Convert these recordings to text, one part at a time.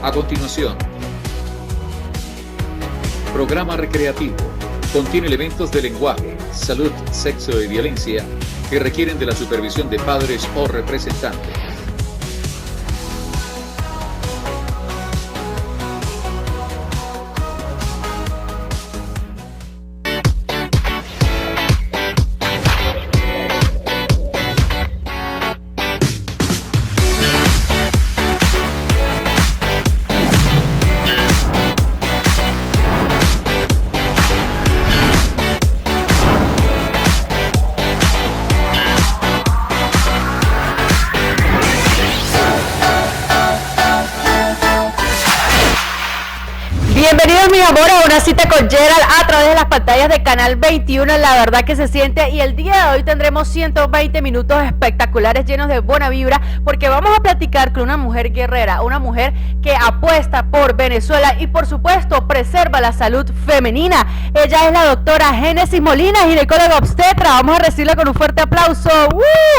A continuación, programa recreativo. Contiene elementos de lenguaje, salud, sexo y violencia que requieren de la supervisión de padres o representantes. Bienvenidos mis amores a una cita con Gerald a través de las pantallas de Canal 21, la verdad que se siente, y el día de hoy tendremos 120 minutos espectaculares llenos de buena vibra, porque vamos a platicar con una mujer guerrera, una mujer que apuesta por Venezuela y por supuesto preserva la salud femenina. Ella es la doctora Génesis Molina, ginecóloga obstetra. Vamos a recibirla con un fuerte aplauso.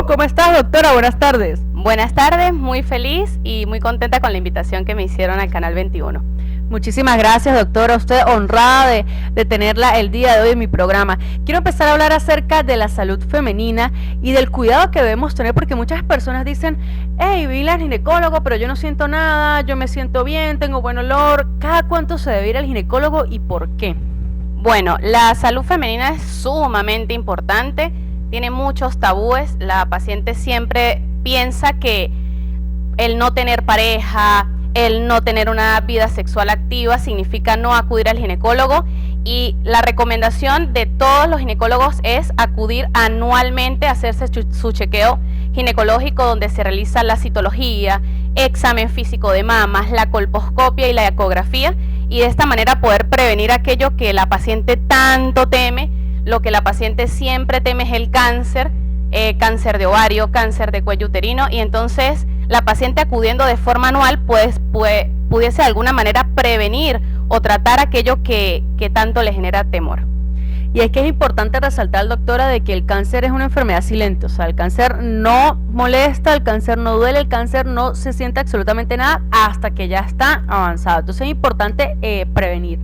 ¿Cómo estás, doctora? Buenas tardes. Buenas tardes, muy feliz y muy contenta con la invitación que me hicieron al Canal 21. Muchísimas gracias, doctora. Usted honrada de tenerla el día de hoy en mi programa. Quiero empezar a hablar acerca de la salud femenina y del cuidado que debemos tener, porque muchas personas dicen, hey, vi al ginecólogo, pero yo no siento nada, yo me siento bien, tengo buen olor. ¿Cada cuánto se debe ir al ginecólogo y por qué? Bueno, la salud femenina es sumamente importante, tiene muchos tabúes. La paciente siempre piensa que el no tener pareja, el no tener una vida sexual activa significa no acudir al ginecólogo, y la recomendación de todos los ginecólogos es acudir anualmente a hacerse su chequeo ginecológico, donde se realiza la citología, examen físico de mamas, la colposcopia y la ecografía, y de esta manera poder prevenir aquello que la paciente tanto teme. Lo que la paciente siempre teme es el cáncer, cáncer de ovario, cáncer de cuello uterino, y entonces la paciente acudiendo de forma anual pues pudiese de alguna manera prevenir o tratar aquello que tanto le genera temor. Y es que es importante resaltar, doctora, de que el cáncer es una enfermedad silente. O sea, el cáncer no molesta, el cáncer no duele, el cáncer no se siente absolutamente nada hasta que ya está avanzado. Entonces es importante prevenir.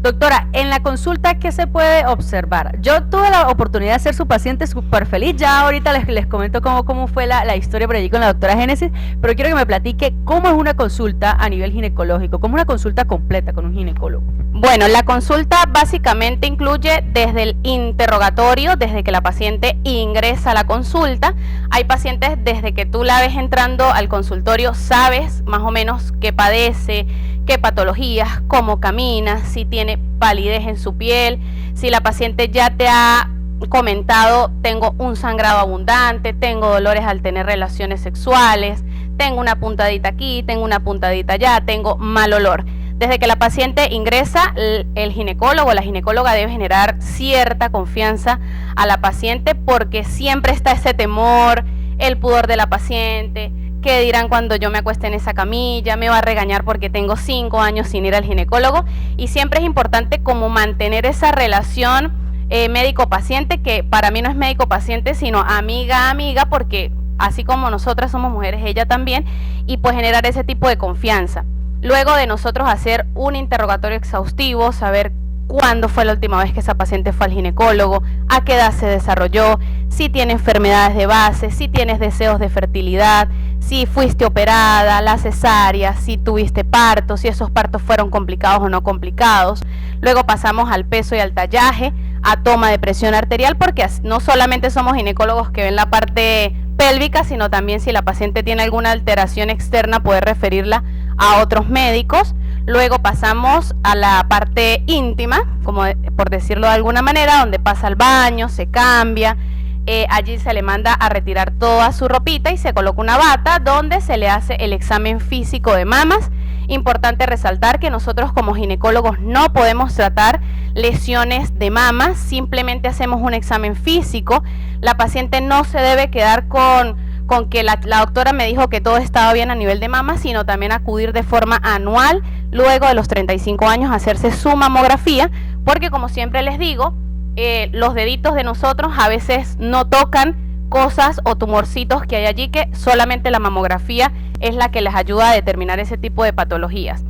Doctora, en la consulta, ¿qué se puede observar? Yo tuve la oportunidad de ser su paciente súper feliz. Ya ahorita les comento cómo fue la historia por allí con la doctora Génesis, pero quiero que me platique cómo es una consulta a nivel ginecológico, cómo es una consulta completa con un ginecólogo. Bueno, la consulta básicamente incluye desde el interrogatorio, desde que la paciente ingresa a la consulta. Hay pacientes desde que tú la ves entrando al consultorio, sabes más o menos qué padece, qué patologías, cómo camina, si tiene palidez en su piel, si la paciente ya te ha comentado, tengo un sangrado abundante, tengo dolores al tener relaciones sexuales, tengo una puntadita aquí, tengo una puntadita allá, tengo mal olor. Desde que la paciente ingresa, el ginecólogo o la ginecóloga debe generar cierta confianza a la paciente, porque siempre está ese temor, el pudor de la paciente. ¿Qué dirán cuando yo me acueste en esa camilla? Me va a regañar porque tengo 5 años sin ir al ginecólogo. Y siempre es importante como mantener esa relación médico-paciente, que para mí no es médico-paciente, sino amiga-amiga, porque así como nosotras somos mujeres, ella también, y pues generar ese tipo de confianza. Luego de nosotros hacer un interrogatorio exhaustivo, saber cuándo fue la última vez que esa paciente fue al ginecólogo, a qué edad se desarrolló, si tiene enfermedades de base, si tienes deseos de fertilidad, si fuiste operada, la cesárea, si tuviste parto, si esos partos fueron complicados o no complicados. Luego pasamos al peso y al tallaje, a toma de presión arterial, porque no solamente somos ginecólogos que ven la parte pélvica, sino también si la paciente tiene alguna alteración externa, poder referirla a otros médicos. Luego pasamos a la parte íntima, como por decirlo de alguna manera, donde pasa al baño, se cambia, allí se le manda a retirar toda su ropita y se coloca una bata donde se le hace el examen físico de mamas. Importante resaltar que nosotros como ginecólogos no podemos tratar lesiones de mamas, simplemente hacemos un examen físico. La paciente no se debe quedar con que la doctora me dijo que todo estaba bien a nivel de mama, sino también acudir de forma anual, luego de los 35 años, a hacerse su mamografía, porque como siempre les digo, los deditos de nosotros a veces no tocan cosas o tumorcitos que hay allí, que solamente la mamografía es la que les ayuda a determinar ese tipo de patologías.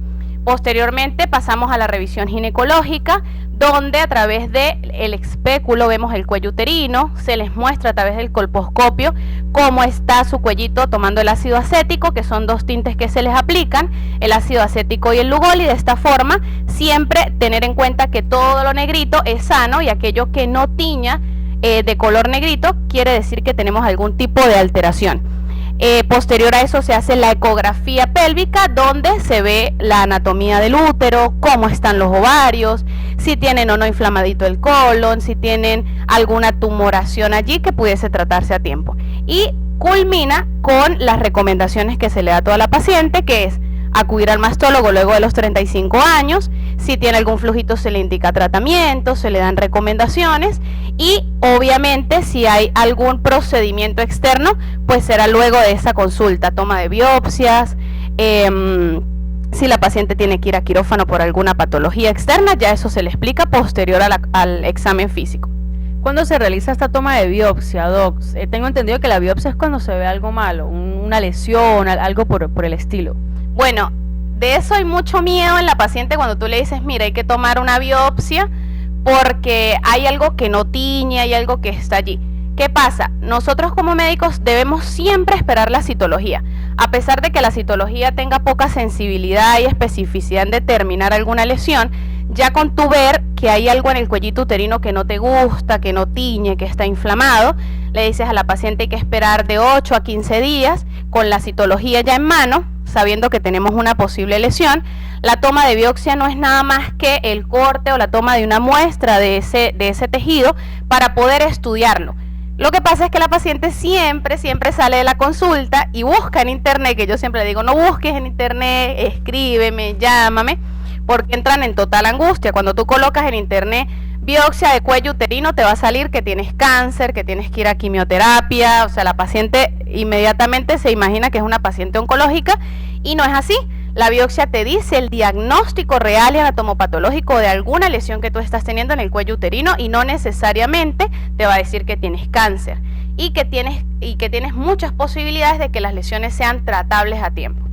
Posteriormente pasamos a la revisión ginecológica, donde a través del espéculo vemos el cuello uterino, se les muestra a través del colposcopio cómo está su cuellito tomando el ácido acético, que son 2 tintes que se les aplican, el ácido acético y el Lugol, y de esta forma siempre tener en cuenta que todo lo negrito es sano y aquello que no tiña de color negrito quiere decir que tenemos algún tipo de alteración. Posterior a eso se hace la ecografía pélvica, donde se ve la anatomía del útero, cómo están los ovarios, si tienen o no inflamadito el colon, si tienen alguna tumoración allí que pudiese tratarse a tiempo. Y culmina con las recomendaciones que se le da a toda la paciente, que es acudir al mastólogo luego de los 35 años, si tiene algún flujito se le indica tratamiento, se le dan recomendaciones y obviamente si hay algún procedimiento externo, pues será luego de esa consulta, toma de biopsias, si la paciente tiene que ir a quirófano por alguna patología externa, ya eso se le explica posterior al examen físico. ¿Cuándo se realiza esta toma de biopsia, Doc? Tengo entendido que la biopsia es cuando se ve algo malo, una lesión, algo por el estilo. Bueno, de eso hay mucho miedo en la paciente cuando tú le dices, mira, hay que tomar una biopsia porque hay algo que no tiñe, hay algo que está allí. ¿Qué pasa? Nosotros como médicos debemos siempre esperar la citología. A pesar de que la citología tenga poca sensibilidad y especificidad en determinar alguna lesión, ya con tu ver que hay algo en el cuellito uterino que no te gusta, que no tiñe, que está inflamado, le dices a la paciente hay que esperar de 8 a 15 días con la citología ya en mano, sabiendo que tenemos una posible lesión. La toma de biopsia no es nada más que el corte o la toma de una muestra de ese tejido para poder estudiarlo. Lo que pasa es que la paciente siempre sale de la consulta y busca en internet, que yo siempre le digo, no busques en internet, escríbeme, llámame, porque entran en total angustia. Cuando tú colocas en internet biopsia de cuello uterino, te va a salir que tienes cáncer, que tienes que ir a quimioterapia, o sea, la paciente inmediatamente se imagina que es una paciente oncológica y no es así. La biopsia te dice el diagnóstico real y anatomopatológico de alguna lesión que tú estás teniendo en el cuello uterino y no necesariamente te va a decir que tienes cáncer y que tienes muchas posibilidades de que las lesiones sean tratables a tiempo.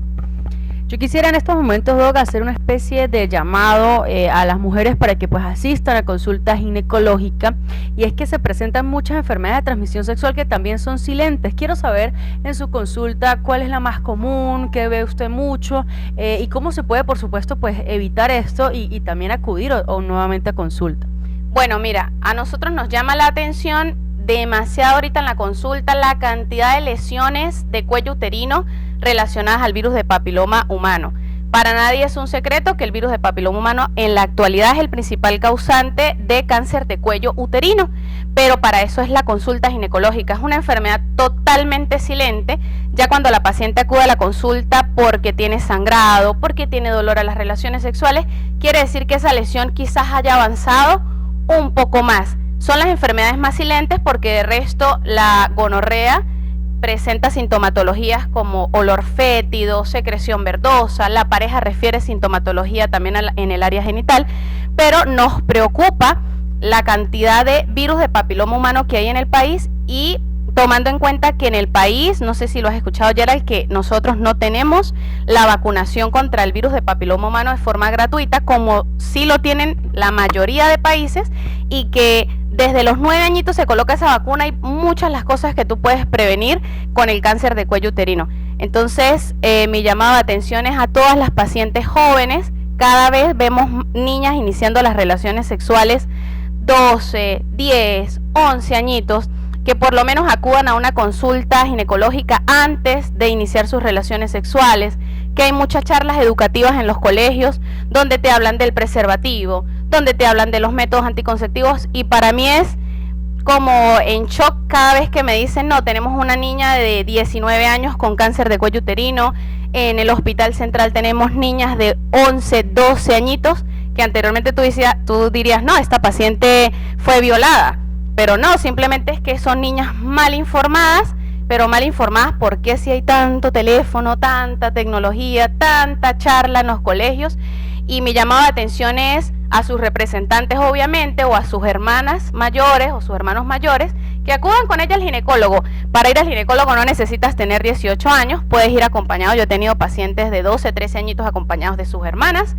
Yo quisiera en estos momentos, Doc, hacer una especie de llamado a las mujeres para que pues asistan a consulta ginecológica, y es que se presentan muchas enfermedades de transmisión sexual que también son silentes. Quiero saber en su consulta cuál es la más común, qué ve usted mucho y cómo se puede, por supuesto, pues evitar esto y también acudir o nuevamente a consulta. Bueno, mira, a nosotros nos llama la atención demasiado ahorita en la consulta la cantidad de lesiones de cuello uterino relacionadas al virus de papiloma humano. Para nadie es un secreto que el virus de papiloma humano en la actualidad es el principal causante de cáncer de cuello uterino, pero para eso es la consulta ginecológica. Es una enfermedad totalmente silente. Ya cuando la paciente acude a la consulta porque tiene sangrado, porque tiene dolor a las relaciones sexuales, quiere decir que esa lesión quizás haya avanzado un poco más. Son las enfermedades más silentes porque de resto la gonorrea presenta sintomatologías como olor fétido, secreción verdosa, la pareja refiere sintomatología también en el área genital, pero nos preocupa la cantidad de virus de papiloma humano que hay en el país y tomando en cuenta que en el país, no sé si lo has escuchado, Gerald, que nosotros no tenemos la vacunación contra el virus de papiloma humano de forma gratuita, como sí lo tienen la mayoría de países, y que desde los 9 añitos se coloca esa vacuna y muchas las cosas que tú puedes prevenir con el cáncer de cuello uterino. Entonces, mi llamado de atención es a todas las pacientes jóvenes. Cada vez vemos niñas iniciando las relaciones sexuales 12, 10, 11 añitos, que por lo menos acudan a una consulta ginecológica antes de iniciar sus relaciones sexuales, que hay muchas charlas educativas en los colegios donde te hablan del preservativo, donde te hablan de los métodos anticonceptivos, y para mí es como en shock cada vez que me dicen, no, tenemos una niña de 19 años con cáncer de cuello uterino, en el hospital central tenemos niñas de 11, 12 añitos, que anteriormente tú dirías, no, esta paciente fue violada, pero no, simplemente es que son niñas mal informadas, pero mal informadas. ¿Por qué si hay tanto teléfono, tanta tecnología, tanta charla en los colegios? Y mi llamado de atención es a sus representantes, obviamente, o a sus hermanas mayores o sus hermanos mayores, que acudan con ella al ginecólogo. Para ir al ginecólogo no necesitas tener 18 años, puedes ir acompañado. Yo he tenido pacientes de 12, 13 añitos acompañados de sus hermanas,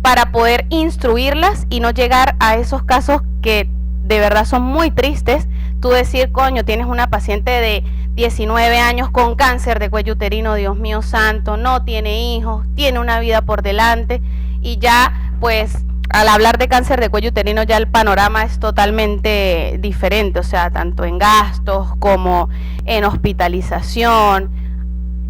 para poder instruirlas y no llegar a esos casos que de verdad son muy tristes. Tú decir, coño, tienes una paciente de 19 años con cáncer de cuello uterino, Dios mío santo, no tiene hijos, tiene una vida por delante, y ya pues al hablar de cáncer de cuello uterino ya el panorama es totalmente diferente, o sea, tanto en gastos como en hospitalización.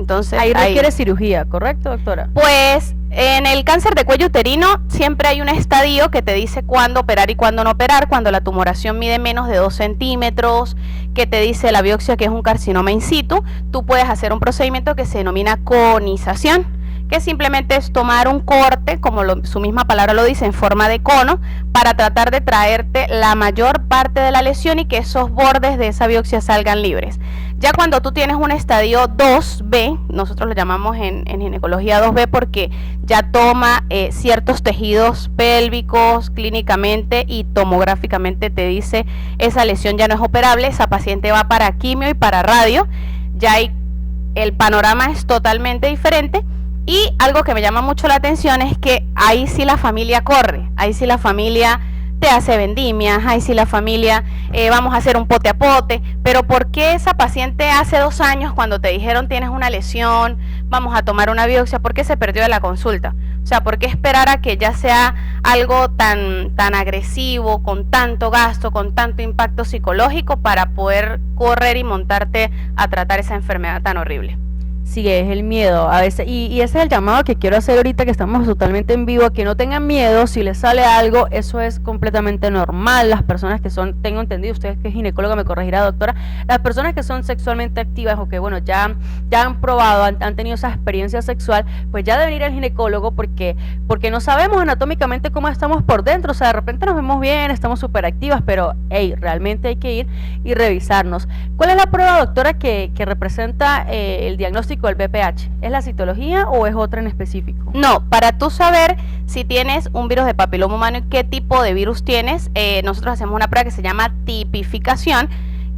Entonces ahí requiere cirugía, ¿correcto, doctora? Pues en el cáncer de cuello uterino siempre hay un estadio que te dice cuándo operar y cuándo no operar. Cuando la tumoración mide menos de 2 centímetros, que te dice la biopsia que es un carcinoma in situ, tú puedes hacer un procedimiento que se denomina conización, que simplemente es tomar un corte, como su misma palabra lo dice, en forma de cono, para tratar de traerte la mayor parte de la lesión y que esos bordes de esa biopsia salgan libres. Ya cuando tú tienes un estadio 2B, nosotros lo llamamos en ginecología 2B porque ya toma ciertos tejidos pélvicos clínicamente y tomográficamente te dice esa lesión ya no es operable, esa paciente va para quimio y para radio, ya el panorama es totalmente diferente. Y algo que me llama mucho la atención es que ahí sí la familia corre, ahí sí la familia te hace vendimias, ahí sí la familia vamos a hacer un pote a pote. Pero ¿por qué esa paciente hace 2 años cuando te dijeron tienes una lesión, vamos a tomar una biopsia, por qué se perdió de la consulta? O sea, ¿por qué esperar a que ya sea algo tan agresivo, con tanto gasto, con tanto impacto psicológico para poder correr y montarte a tratar esa enfermedad tan horrible? Sí, es el miedo a veces, y ese es el llamado que quiero hacer ahorita que estamos totalmente en vivo, que no tengan miedo. Si les sale algo, eso es completamente normal. Las personas que son, tengo entendido, ustedes que es ginecóloga me corregirá, doctora, las personas que son sexualmente activas o que bueno, ya han probado, han tenido esa experiencia sexual, pues ya deben ir al ginecólogo porque no sabemos anatómicamente cómo estamos por dentro. O sea, de repente nos vemos bien, estamos súper activas, pero hey, realmente hay que ir y revisarnos. ¿Cuál es la prueba, doctora, que representa el diagnóstico del BPH? ¿Es la citología o es otra en específico? No, para tú saber si tienes un virus de papiloma humano y qué tipo de virus tienes, nosotros hacemos una prueba que se llama tipificación,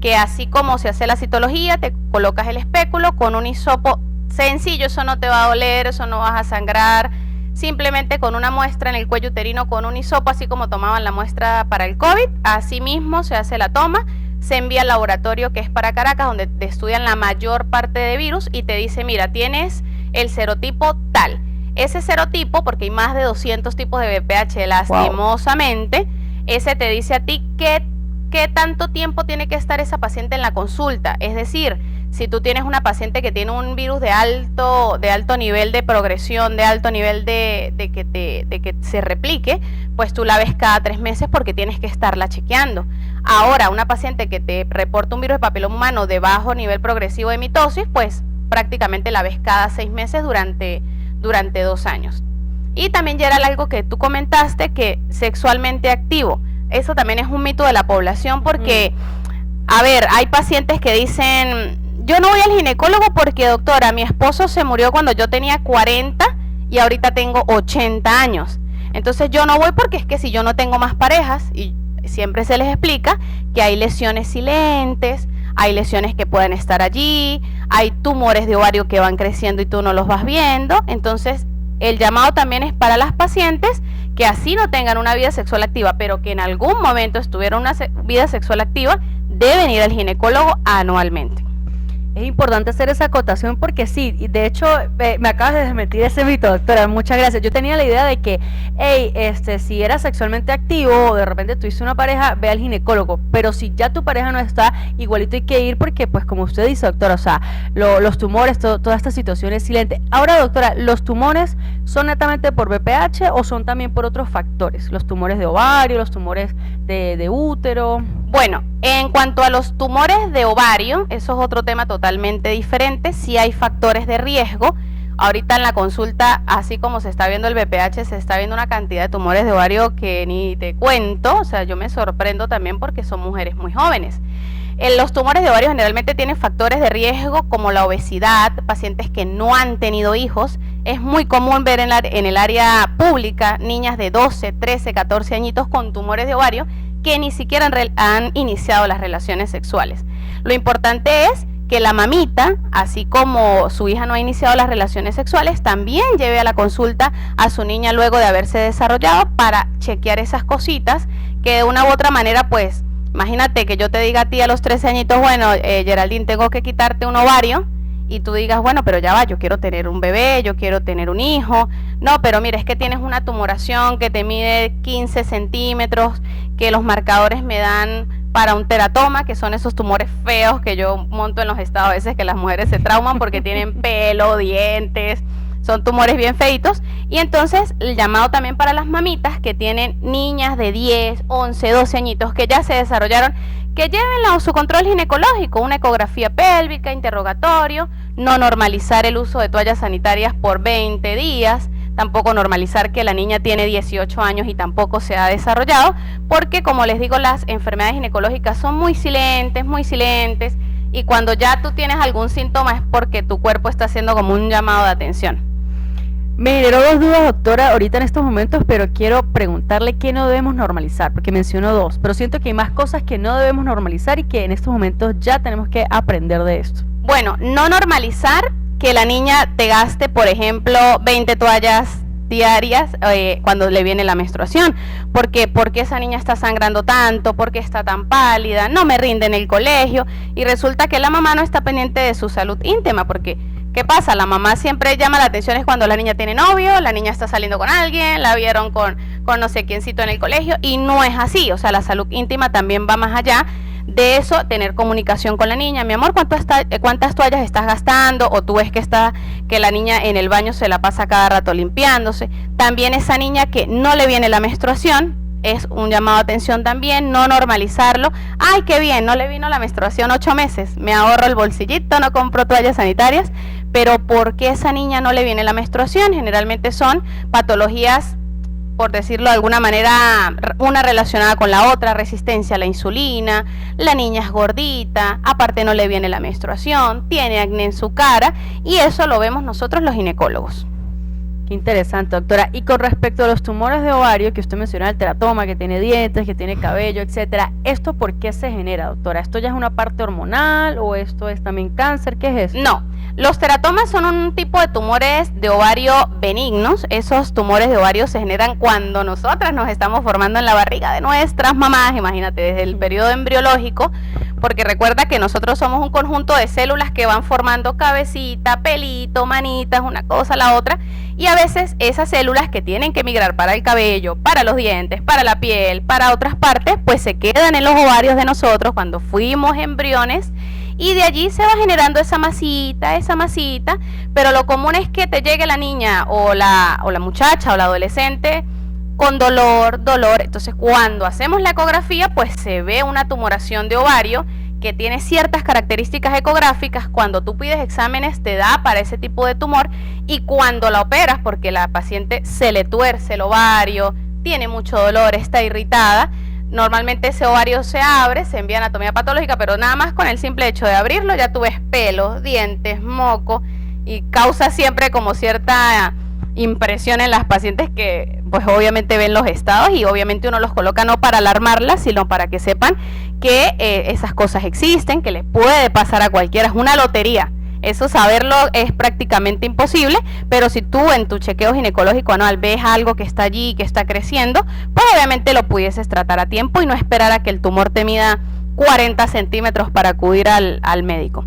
que así como se hace la citología, te colocas el espéculo con un hisopo sencillo, eso no te va a doler, eso no vas a sangrar, simplemente con una muestra en el cuello uterino con un hisopo, así como tomaban la muestra para el COVID, así mismo se hace la toma. Se envía al laboratorio que es para Caracas, donde te estudian la mayor parte de virus y te dice, mira, tienes el serotipo tal. Ese serotipo, porque hay más de 200 tipos de BPH lastimosamente, ese te dice a ti qué tanto tiempo tiene que estar esa paciente en la consulta. Es decir, si tú tienes una paciente que tiene un virus de alto nivel de progresión, de alto nivel de que se replique, pues tú la ves cada 3 meses porque tienes que estarla chequeando. Ahora, una paciente que te reporta un virus de papiloma humano de bajo nivel progresivo de mitosis, pues prácticamente la ves cada 6 meses durante 2 años. Y también ya era algo que tú comentaste, que sexualmente activo. Eso también es un mito de la población porque, a ver, hay pacientes que dicen, yo no voy al ginecólogo porque, doctora, mi esposo se murió cuando yo tenía 40 y ahorita tengo 80 años. Entonces yo no voy porque es que si yo no tengo más parejas, y siempre se les explica que hay lesiones silentes, hay lesiones que pueden estar allí, hay tumores de ovario que van creciendo y tú no los vas viendo. Entonces el llamado también es para las pacientes que así no tengan una vida sexual activa, pero que en algún momento estuvieron una vida sexual activa, deben ir al ginecólogo anualmente. Es importante hacer esa acotación porque sí, y de hecho me acabas de desmentir ese mito, doctora, muchas gracias. Yo tenía la idea de que, hey, si eras sexualmente activo o de repente tuviste una pareja, ve al ginecólogo, pero si ya tu pareja no está, igualito hay que ir porque, pues como usted dice, doctora, o sea, los tumores, toda esta situación es silente. Ahora, doctora, ¿los tumores son netamente por BPH o son también por otros factores? Los tumores de ovario, los tumores de útero. Bueno, en cuanto a los tumores de ovario, eso es otro tema totalmente diferente. Sí hay factores de riesgo. Ahorita en la consulta, así como se está viendo el BPH, se está viendo una cantidad de tumores de ovario que ni te cuento. O sea, yo me sorprendo también porque son mujeres muy jóvenes. Los tumores de ovario generalmente tienen factores de riesgo como la obesidad, pacientes que no han tenido hijos. Es muy común ver en el área pública niñas de 12, 13, 14 añitos con tumores de ovario que ni siquiera han iniciado las relaciones sexuales. Lo importante es que la mamita, así como su hija no ha iniciado las relaciones sexuales, también lleve a la consulta a su niña luego de haberse desarrollado para chequear esas cositas que de una u otra manera, pues, imagínate que yo te diga a ti a los 13 añitos, bueno, Geraldine, tengo que quitarte un ovario, y tú digas, bueno, pero ya va, yo quiero tener un bebé, yo quiero tener un hijo. No, pero mira, es que tienes una tumoración que te mide 15 centímetros, que los marcadores me dan para un teratoma, que son esos tumores feos que yo monto en los estados a veces, que las mujeres se trauman porque tienen pelo, dientes, son tumores bien feitos. Y entonces el llamado también para las mamitas que tienen niñas de 10, 11, 12 añitos que ya se desarrollaron, que lleven su control ginecológico, una ecografía pélvica, interrogatorio, no normalizar el uso de toallas sanitarias por 20 días, tampoco normalizar que la niña tiene 18 años y tampoco se ha desarrollado, porque como les digo, las enfermedades ginecológicas son muy silentes, y cuando ya tú tienes algún síntoma es porque tu cuerpo está haciendo como un llamado de atención. Me generó dos dudas, doctora, ahorita en estos momentos, pero quiero preguntarle qué no debemos normalizar, porque mencionó dos, pero siento que hay más cosas que no debemos normalizar y que en estos momentos ya tenemos que aprender de esto. Bueno, no normalizar que la niña te gaste, por ejemplo, 20 toallas diarias cuando le viene la menstruación. ¿Por qué? Porque esa niña está sangrando tanto, porque está tan pálida, no me rinde en el colegio, y resulta que la mamá no está pendiente de su salud íntima, porque ¿qué pasa? La mamá siempre llama la atención es cuando la niña tiene novio, la niña está saliendo con alguien, la vieron con no sé quiéncito en el colegio, y no es así. O sea, la salud íntima también va más allá de eso, tener comunicación con la niña. Mi amor, ¿cuántas toallas estás gastando? O tú ves que la niña en el baño se la pasa cada rato limpiándose. También esa niña que no le viene la menstruación, es un llamado de atención también, no normalizarlo. Ay, qué bien, no le vino la menstruación 8 meses, me ahorro el bolsillito, no compro toallas sanitarias. Pero ¿por qué esa niña no le viene la menstruación? Generalmente son patologías, por decirlo de alguna manera, una relacionada con la otra, resistencia a la insulina, la niña es gordita, aparte no le viene la menstruación, tiene acné en su cara, y eso lo vemos nosotros los ginecólogos. Qué interesante, doctora. Y con respecto a los tumores de ovario, que usted mencionó, el teratoma, que tiene dientes, que tiene cabello, etcétera, ¿esto por qué se genera, doctora? ¿Esto ya es una parte hormonal o esto es también cáncer? ¿Qué es esto? No, los teratomas son un tipo de tumores de ovario benignos. Esos tumores de ovario se generan cuando nosotras nos estamos formando en la barriga de nuestras mamás, imagínate, desde el periodo embriológico, porque recuerda que nosotros somos un conjunto de células que van formando cabecita, pelito, manitas, una cosa, la otra, y a veces esas células que tienen que migrar para el cabello, para los dientes, para la piel, para otras partes, pues se quedan en los ovarios de nosotros cuando fuimos embriones, y de allí se va generando esa masita, pero lo común es que te llegue la niña o la muchacha o la adolescente con dolor. Entonces cuando hacemos la ecografía, pues se ve una tumoración de ovario que tiene ciertas características ecográficas. Cuando tú pides exámenes te da para ese tipo de tumor, y cuando la operas, porque la paciente se le tuerce el ovario, tiene mucho dolor, está irritada, normalmente ese ovario se abre, se envía a anatomía patológica, pero nada más con el simple hecho de abrirlo ya tú ves pelos, dientes, moco, y causa siempre como cierta impresión en las pacientes que pues obviamente ven los estados, y obviamente uno los coloca no para alarmarlas, sino para que sepan que esas cosas existen, que les puede pasar a cualquiera, es una lotería. Eso saberlo es prácticamente imposible, pero si tú en tu chequeo ginecológico anual ves algo que está allí, que está creciendo, pues obviamente lo pudieses tratar a tiempo y no esperar a que el tumor te mida 40 centímetros para acudir al médico.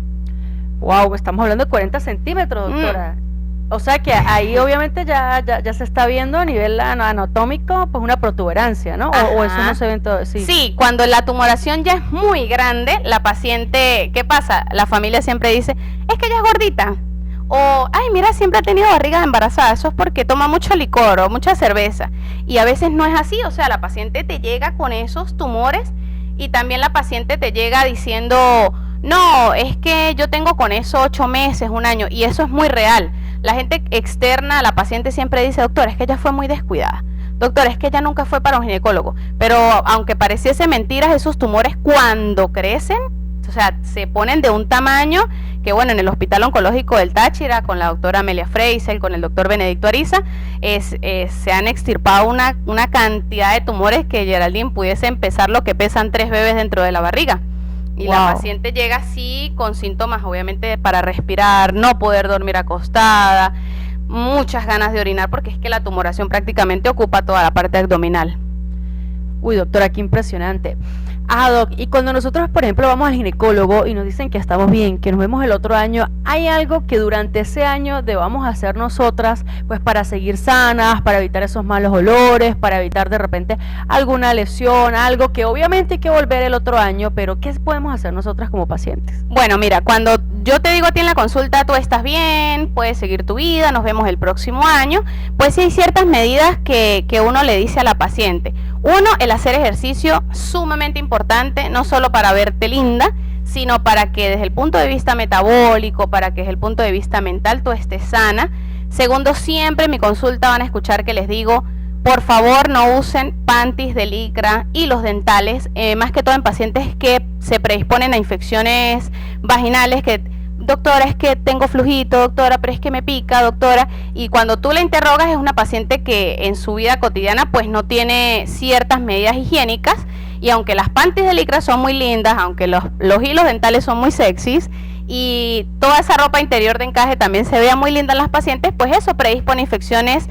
Wow, estamos hablando de 40 centímetros, doctora. O sea que ahí obviamente ya se está viendo a nivel anatómico pues una protuberancia, ¿no? O eso no se ve en todo. Sí, cuando la tumoración ya es muy grande, la paciente, ¿qué pasa? La familia siempre dice, es que ella es gordita. O, ay, mira, siempre ha tenido barriga de embarazada. Eso es porque toma mucho licor o mucha cerveza. Y a veces no es así, o sea, la paciente te llega con esos tumores, y también la paciente te llega diciendo, no, es que yo tengo con eso 8 meses, 1 año, y eso es muy real. La gente externa, la paciente siempre dice, doctor, es que ella fue muy descuidada. Doctor, es que ella nunca fue para un ginecólogo. Pero aunque pareciese mentiras, esos tumores cuando crecen O sea, se ponen de un tamaño que, bueno, en el Hospital Oncológico del Táchira, con la doctora Amelia Freisel, con el doctor Benedicto Ariza, se han extirpado una cantidad de tumores que Geraldine pudiese pesar lo que pesan 3 bebés dentro de la barriga. Y la paciente llega así con síntomas, obviamente, para respirar, no poder dormir acostada, muchas ganas de orinar, porque es que la tumoración prácticamente ocupa toda la parte abdominal. Uy, doctora, qué impresionante. Doc, y cuando nosotros, por ejemplo, vamos al ginecólogo y nos dicen que estamos bien, que nos vemos el otro año, ¿hay algo que durante ese año debamos hacer nosotras, pues para seguir sanas, para evitar esos malos olores, para evitar de repente alguna lesión, algo que obviamente hay que volver el otro año, pero ¿qué podemos hacer nosotras como pacientes? Bueno, mira, cuando yo te digo a ti en la consulta, tú estás bien, puedes seguir tu vida, nos vemos el próximo año, pues sí hay ciertas medidas que uno le dice a la paciente. Uno, el hacer ejercicio, sumamente importante, no solo para verte linda, sino para que desde el punto de vista metabólico, para que desde el punto de vista mental tú estés sana. Segundo, siempre en mi consulta van a escuchar que les digo, por favor no usen panties de licra, hilos dentales, más que todo en pacientes que se predisponen a infecciones vaginales, que doctora, es que tengo flujito, doctora, pero es que me pica, doctora, y cuando tú la interrogas es una paciente que en su vida cotidiana pues no tiene ciertas medidas higiénicas, y aunque las panties de licra son muy lindas, aunque los hilos dentales son muy sexys, y toda esa ropa interior de encaje también se vea muy linda en las pacientes, pues eso predispone a infecciones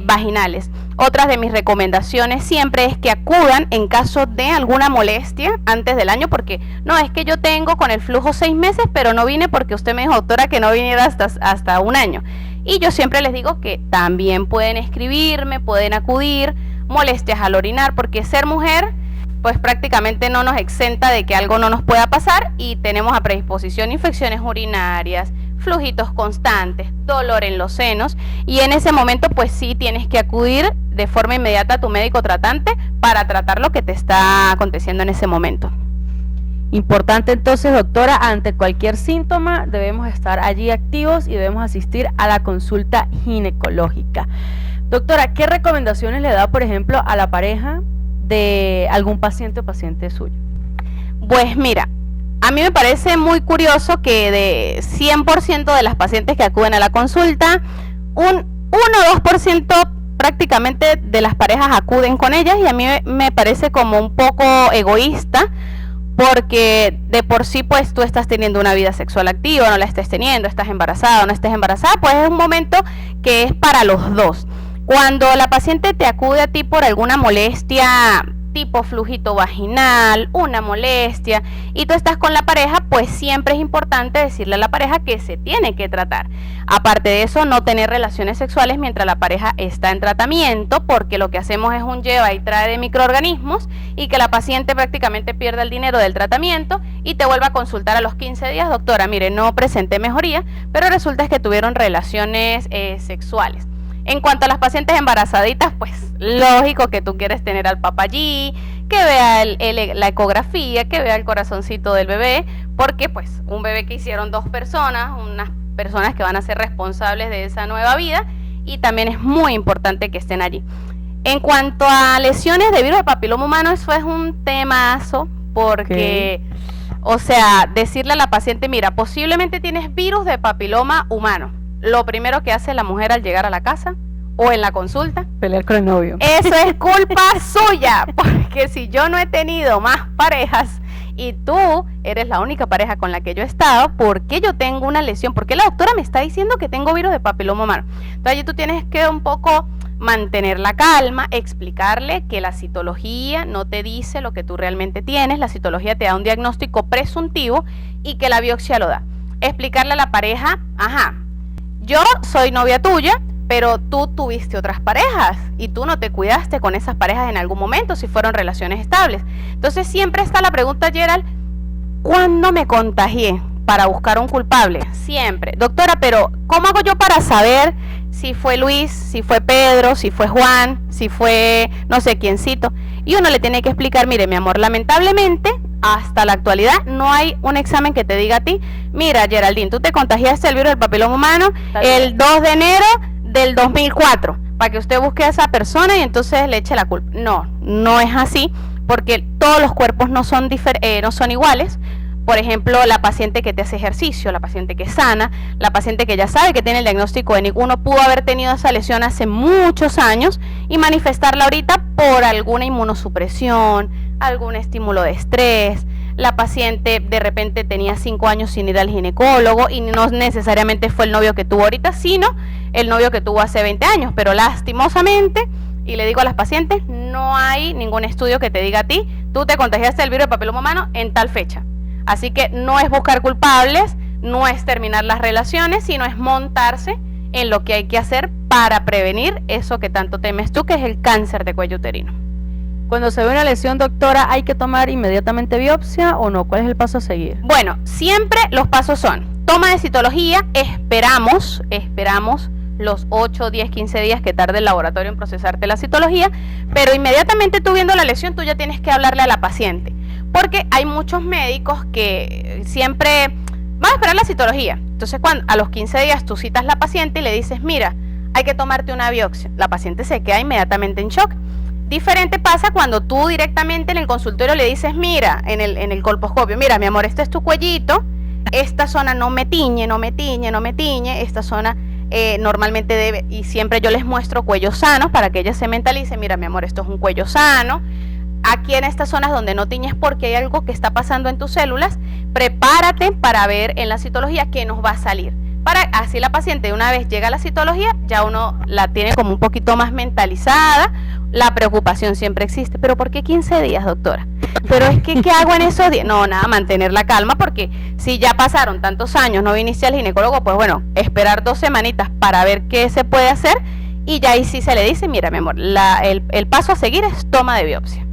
vaginales. Otras de mis recomendaciones siempre es que acudan en caso de alguna molestia antes del año, porque no, es que yo tengo con el flujo 6 meses, pero no vine porque usted me dijo, doctora, que no viniera hasta un año. Y yo siempre les digo que también pueden escribirme, pueden acudir, molestias al orinar, porque ser mujer pues prácticamente no nos exenta de que algo no nos pueda pasar, y tenemos a predisposición infecciones urinarias, flujitos constantes, dolor en los senos, y en ese momento pues sí tienes que acudir de forma inmediata a tu médico tratante para tratar lo que te está aconteciendo en ese momento. Importante entonces, doctora, ante cualquier síntoma debemos estar allí activos y debemos asistir a la consulta ginecológica. Doctora, ¿qué recomendaciones le da, por ejemplo, a la pareja de algún paciente o paciente suyo? Pues mira, a mí me parece muy curioso que de 100% de las pacientes que acuden a la consulta, un 1 o 2% prácticamente de las parejas acuden con ellas, y a mí me parece como un poco egoísta, porque de por sí pues tú estás teniendo una vida sexual activa, no la estés teniendo, estás embarazada o no estés embarazada, pues es un momento que es para los dos. Cuando la paciente te acude a ti por alguna molestia tipo flujito vaginal, una molestia, y tú estás con la pareja, pues siempre es importante decirle a la pareja que se tiene que tratar. Aparte de eso, no tener relaciones sexuales mientras la pareja está en tratamiento, porque lo que hacemos es un lleva y trae de microorganismos, y que la paciente prácticamente pierda el dinero del tratamiento y te vuelva a consultar a los 15 días, doctora, mire, no presenté mejoría, pero resulta que tuvieron relaciones sexuales. En cuanto a las pacientes embarazaditas, pues lógico que tú quieres tener al papá allí, que vea la ecografía, que vea el corazoncito del bebé, porque pues un bebé que hicieron 2 personas, unas personas que van a ser responsables de esa nueva vida, y también es muy importante que estén allí. En cuanto a lesiones de virus de papiloma humano, eso es un temazo, porque, o sea, decirle a la paciente, mira, posiblemente tienes virus de papiloma humano. Lo primero que hace la mujer al llegar a la casa o en la consulta, pelear con el novio. Eso es culpa suya, porque si yo no he tenido más parejas y tú eres la única pareja con la que yo he estado, ¿por qué yo tengo una lesión? ¿Por qué la doctora me está diciendo que tengo virus de papiloma humano? Entonces allí tú tienes que un poco mantener la calma, explicarle que la citología no te dice lo que tú realmente tienes, la citología te da un diagnóstico presuntivo y que la biopsia lo da. Explicarle a la pareja, ajá, yo soy novia tuya, pero tú tuviste otras parejas y tú no te cuidaste con esas parejas en algún momento si fueron relaciones estables. Entonces siempre está la pregunta, Gerald, ¿cuándo me contagié? Para buscar un culpable, siempre. Doctora, pero ¿cómo hago yo para saber si fue Luis, si fue Pedro, si fue Juan, si fue no sé quiéncito? Y uno le tiene que explicar, mire mi amor, lamentablemente hasta la actualidad no hay un examen que te diga a ti, mira Geraldine, tú te contagiaste el virus del papiloma humano el 2 de enero del 2004, para que usted busque a esa persona y entonces le eche la culpa. No, no es así, porque todos los cuerpos no son iguales. Por ejemplo, la paciente que te hace ejercicio, la paciente que es sana, la paciente que ya sabe que tiene el diagnóstico de NIC. Uno pudo haber tenido esa lesión hace muchos años y manifestarla ahorita por alguna inmunosupresión, algún estímulo de estrés. La paciente de repente tenía 5 años sin ir al ginecólogo y no necesariamente fue el novio que tuvo ahorita, sino el novio que tuvo hace 20 años. Pero lastimosamente, y le digo a las pacientes, no hay ningún estudio que te diga a ti, tú te contagiaste del virus de papiloma humano en tal fecha. Así que no es buscar culpables, no es terminar las relaciones, sino es montarse en lo que hay que hacer para prevenir eso que tanto temes tú, que es el cáncer de cuello uterino. Cuando se ve una lesión, doctora, ¿hay que tomar inmediatamente biopsia o no? ¿Cuál es el paso a seguir? Bueno, siempre los pasos son toma de citología, esperamos los 8, 10, 15 días que tarde el laboratorio en procesarte la citología, pero inmediatamente tú viendo la lesión, tú ya tienes que hablarle a la paciente. Porque hay muchos médicos que siempre van a esperar la citología. Entonces, cuando a los 15 días tú citas a la paciente y le dices, mira, hay que tomarte una biopsia. La paciente se queda inmediatamente en shock. Diferente pasa cuando tú directamente en el consultorio le dices, mira, en el colposcopio, mira, mi amor, este es tu cuellito, esta zona no me tiñe, esta zona normalmente debe, y siempre yo les muestro cuellos sanos para que ella se mentalice, mira, mi amor, esto es un cuello sano. Aquí en estas zonas donde no tiñes porque hay algo que está pasando en tus células, prepárate para ver en la citología qué nos va a salir. Para así la paciente, una vez llega a la citología, ya uno la tiene como un poquito más mentalizada. La preocupación siempre existe. ¿Pero por qué 15 días, doctora? Pero es que, ¿qué hago en esos días? No, nada, mantener la calma, porque si ya pasaron tantos años, no viniste al ginecólogo, pues bueno, esperar 2 semanitas para ver qué se puede hacer, y ya ahí sí se le dice, mira, mi amor, el paso a seguir es toma de biopsia.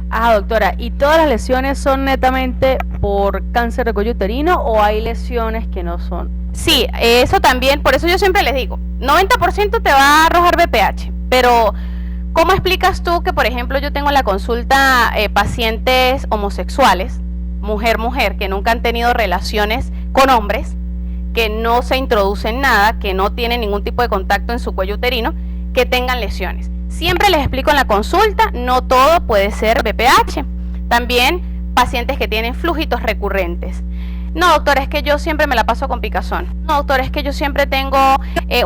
Ah, doctora, ¿y todas las lesiones son netamente por cáncer de cuello uterino o hay lesiones que no son? Sí, eso también, por eso yo siempre les digo, 90% te va a arrojar BPH, pero ¿cómo explicas tú que, por ejemplo, yo tengo en la consulta pacientes homosexuales, mujer, que nunca han tenido relaciones con hombres, que no se introducen nada, que no tienen ningún tipo de contacto en su cuello uterino, que tengan lesiones? Siempre les explico en la consulta, no todo puede ser BPH. También pacientes que tienen flujitos recurrentes. No, doctora, es que yo siempre me la paso con picazón. No, doctora, es que yo siempre tengo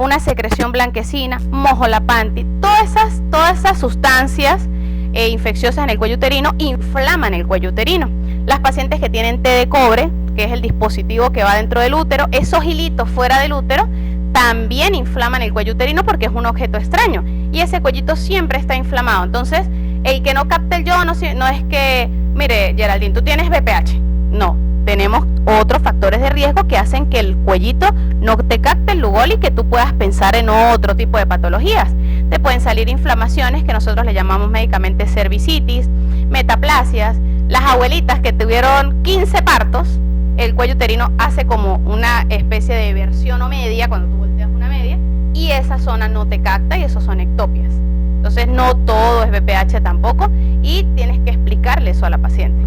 una secreción blanquecina, mojo la panty. Todas esas sustancias infecciosas en el cuello uterino inflaman el cuello uterino. Las pacientes que tienen té de cobre, que es el dispositivo que va dentro del útero, esos hilitos fuera del útero también inflaman el cuello uterino porque es un objeto extraño y ese cuellito siempre está inflamado. Entonces, el que no capte el yodo no es que, mire, Geraldine, tú tienes BPH. No, tenemos otros factores de riesgo que hacen que el cuellito no te capte el Lugol y que tú puedas pensar en otro tipo de patologías. Te pueden salir inflamaciones que nosotros le llamamos médicamente cervicitis, metaplasias. Las abuelitas que tuvieron 15 partos, el cuello uterino hace como una especie de versión o media cuando tú volteas una media y esa zona no te capta y eso son ectopias. Entonces no todo es BPH tampoco y tienes que explicarle eso a la paciente.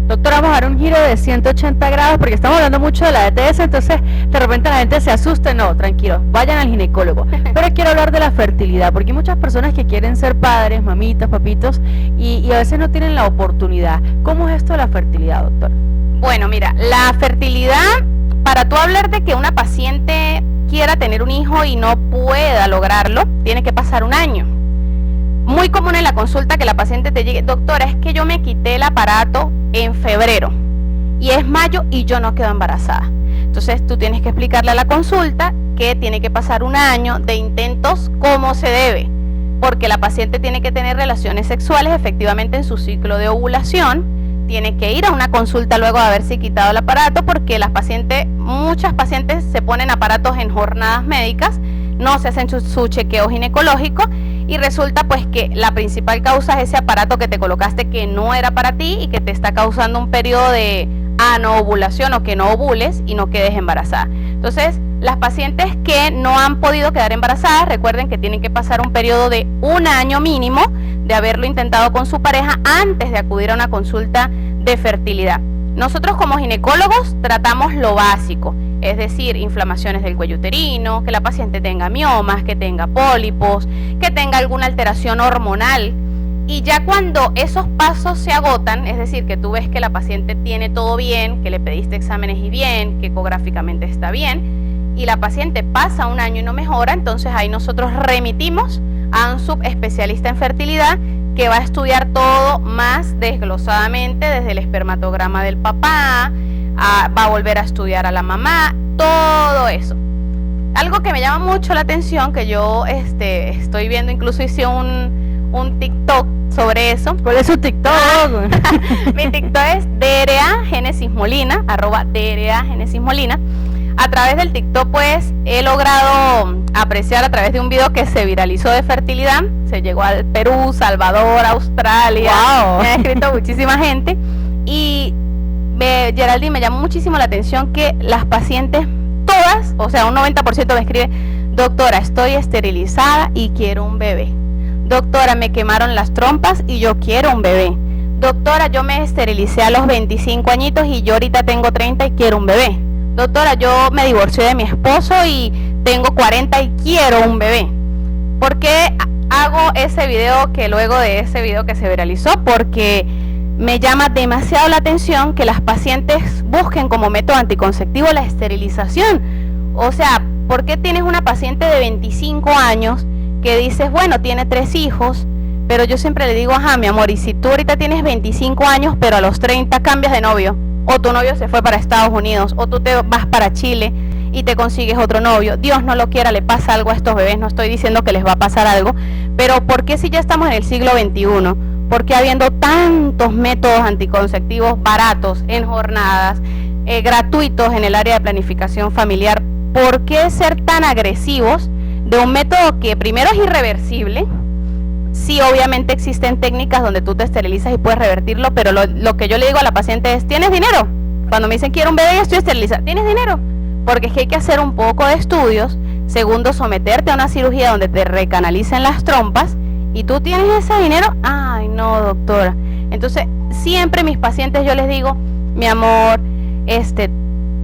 Doctora, vamos a dar un giro de 180 grados porque estamos hablando mucho de la ETS, entonces de repente la gente se asusta. No, tranquilos, vayan al ginecólogo. Pero quiero hablar de la fertilidad, porque hay muchas personas que quieren ser padres, mamitas, papitos, y a veces no tienen la oportunidad. ¿Cómo es esto de la fertilidad, doctora? Bueno, mira, la fertilidad, para tú hablar de que una paciente quiera tener un hijo y no pueda lograrlo, tiene que pasar un año. Muy común en la consulta que la paciente te llegue, doctora, es que yo me quité el aparato en febrero y es mayo y yo no quedo embarazada. Entonces tú tienes que explicarle a la consulta que tiene que pasar un año de intentos como se debe, porque la paciente tiene que tener relaciones sexuales efectivamente en su ciclo de ovulación. Tiene que ir a una consulta luego de haberse quitado el aparato, porque muchas pacientes se ponen aparatos en jornadas médicas, no se hacen su chequeo ginecológico y resulta pues que la principal causa es ese aparato que te colocaste que no era para ti y que te está causando un periodo de anovulación o que no ovules y no quedes embarazada. Entonces, las pacientes que no han podido quedar embarazadas, recuerden que tienen que pasar un periodo de un año mínimo de haberlo intentado con su pareja antes de acudir a una consulta de fertilidad. Nosotros como ginecólogos tratamos lo básico, es decir, inflamaciones del cuello uterino, que la paciente tenga miomas, que tenga pólipos, que tenga alguna alteración hormonal Y ya cuando esos pasos se agotan, es decir, que tú ves que la paciente tiene todo bien, que le pediste exámenes y bien, que ecográficamente está bien, y la paciente pasa un año y no mejora, entonces ahí nosotros remitimos a un subespecialista en fertilidad que va a estudiar todo más desglosadamente, desde el espermatograma del papá, va a volver a estudiar a la mamá, todo eso. Algo que me llama mucho la atención, que yo estoy viendo, incluso hice un TikTok sobre eso. ¿Cuál es su TikTok? Mi TikTok es DRA Génesis Molina, @DRA Génesis Molina. A través del TikTok pues he logrado apreciar, a través de un video que se viralizó de fertilidad, se llegó al Perú, Salvador, Australia, wow. Me ha escrito muchísima gente, y Geraldine, me llamó muchísimo la atención que las pacientes todas, o sea un 90% me escribe: doctora, estoy esterilizada y quiero un bebé. Doctora, me quemaron las trompas y yo quiero un bebé. Doctora, yo me esterilicé a los 25 añitos y yo ahorita tengo 30 y quiero un bebé. Doctora, yo me divorcié de mi esposo y tengo 40 y quiero un bebé. ¿Por qué hago ese video, que luego de ese video que se viralizó? Porque me llama demasiado la atención que las pacientes busquen como método anticonceptivo la esterilización. O sea, ¿por qué tienes una paciente de 25 años que dices, bueno, tiene 3 hijos, pero yo siempre le digo, ajá, mi amor, y si tú ahorita tienes 25 años, pero a los 30 cambias de novio, o tu novio se fue para Estados Unidos, o tú te vas para Chile y te consigues otro novio, Dios no lo quiera, le pasa algo a estos bebés, no estoy diciendo que les va a pasar algo, pero ¿por qué si ya estamos en el siglo XXI? ¿Por qué habiendo tantos métodos anticonceptivos baratos, en jornadas, gratuitos en el área de planificación familiar? ¿Por qué ser tan agresivos de un método que primero es irreversible? Sí, obviamente existen técnicas donde tú te esterilizas y puedes revertirlo, pero lo que yo le digo a la paciente es, ¿tienes dinero? Cuando me dicen quiero un bebé y estoy esterilizada, ¿tienes dinero? Porque es que hay que hacer un poco de estudios. Segundo, someterte a una cirugía donde te recanalicen las trompas. ¿Y tú tienes ese dinero? Ay, no, doctora. Entonces, siempre mis pacientes yo les digo, mi amor,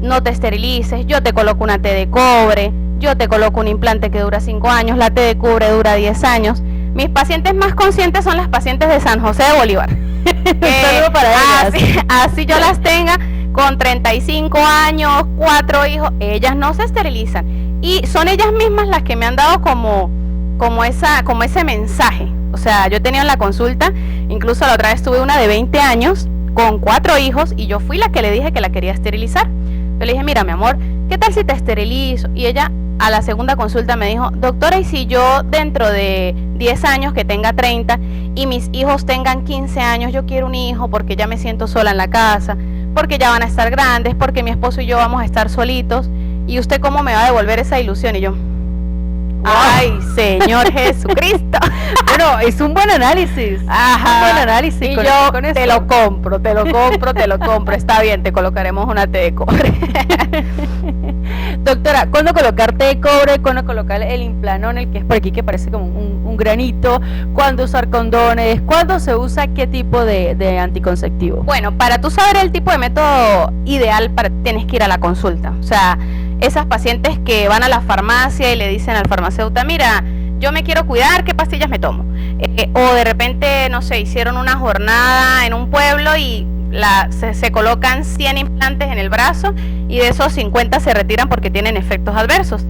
no te esterilices, yo te coloco una T de cobre, yo te coloco un implante que dura 5 años, la T de cobre dura 10 años. Mis pacientes más conscientes son las pacientes de San José de Bolívar. Un saludo para ellas. Así yo las tenga, con 35 años, 4 hijos, ellas no se esterilizan. Y son ellas mismas las que me han dado como ese mensaje. O sea, yo he tenido en la consulta, incluso la otra vez tuve una de 20 años, con 4 hijos, y yo fui la que le dije que la quería esterilizar. Yo le dije, mira mi amor, ¿qué tal si te esterilizo? Y ella a la segunda consulta me dijo, doctora, ¿y si yo dentro de 10 años, que tenga 30, y mis hijos tengan 15 años, yo quiero un hijo porque ya me siento sola en la casa, porque ya van a estar grandes, porque mi esposo y yo vamos a estar solitos, ¿y usted cómo me va a devolver esa ilusión? Y yo, ay, Señor Jesucristo. Bueno, es un buen análisis. Ajá. Un buen análisis. Y con yo te eso. lo compro. Está bien, te colocaremos una T de cobre. Doctora, ¿cuándo colocar té de cobre? ¿Cuándo colocar el implanón, el que es por aquí, que parece como un granito? ¿Cuándo usar condones? ¿Cuándo se usa qué tipo de anticonceptivo? Bueno, para tú saber el tipo de método ideal, tienes que ir a la consulta. O sea, esas pacientes que van a la farmacia y le dicen al farmacéutico, mira, yo me quiero cuidar, ¿qué pastillas me tomo? O de repente, no sé, hicieron una jornada en un pueblo y se colocan 100 implantes en el brazo y de esos 50 se retiran porque tienen efectos adversos.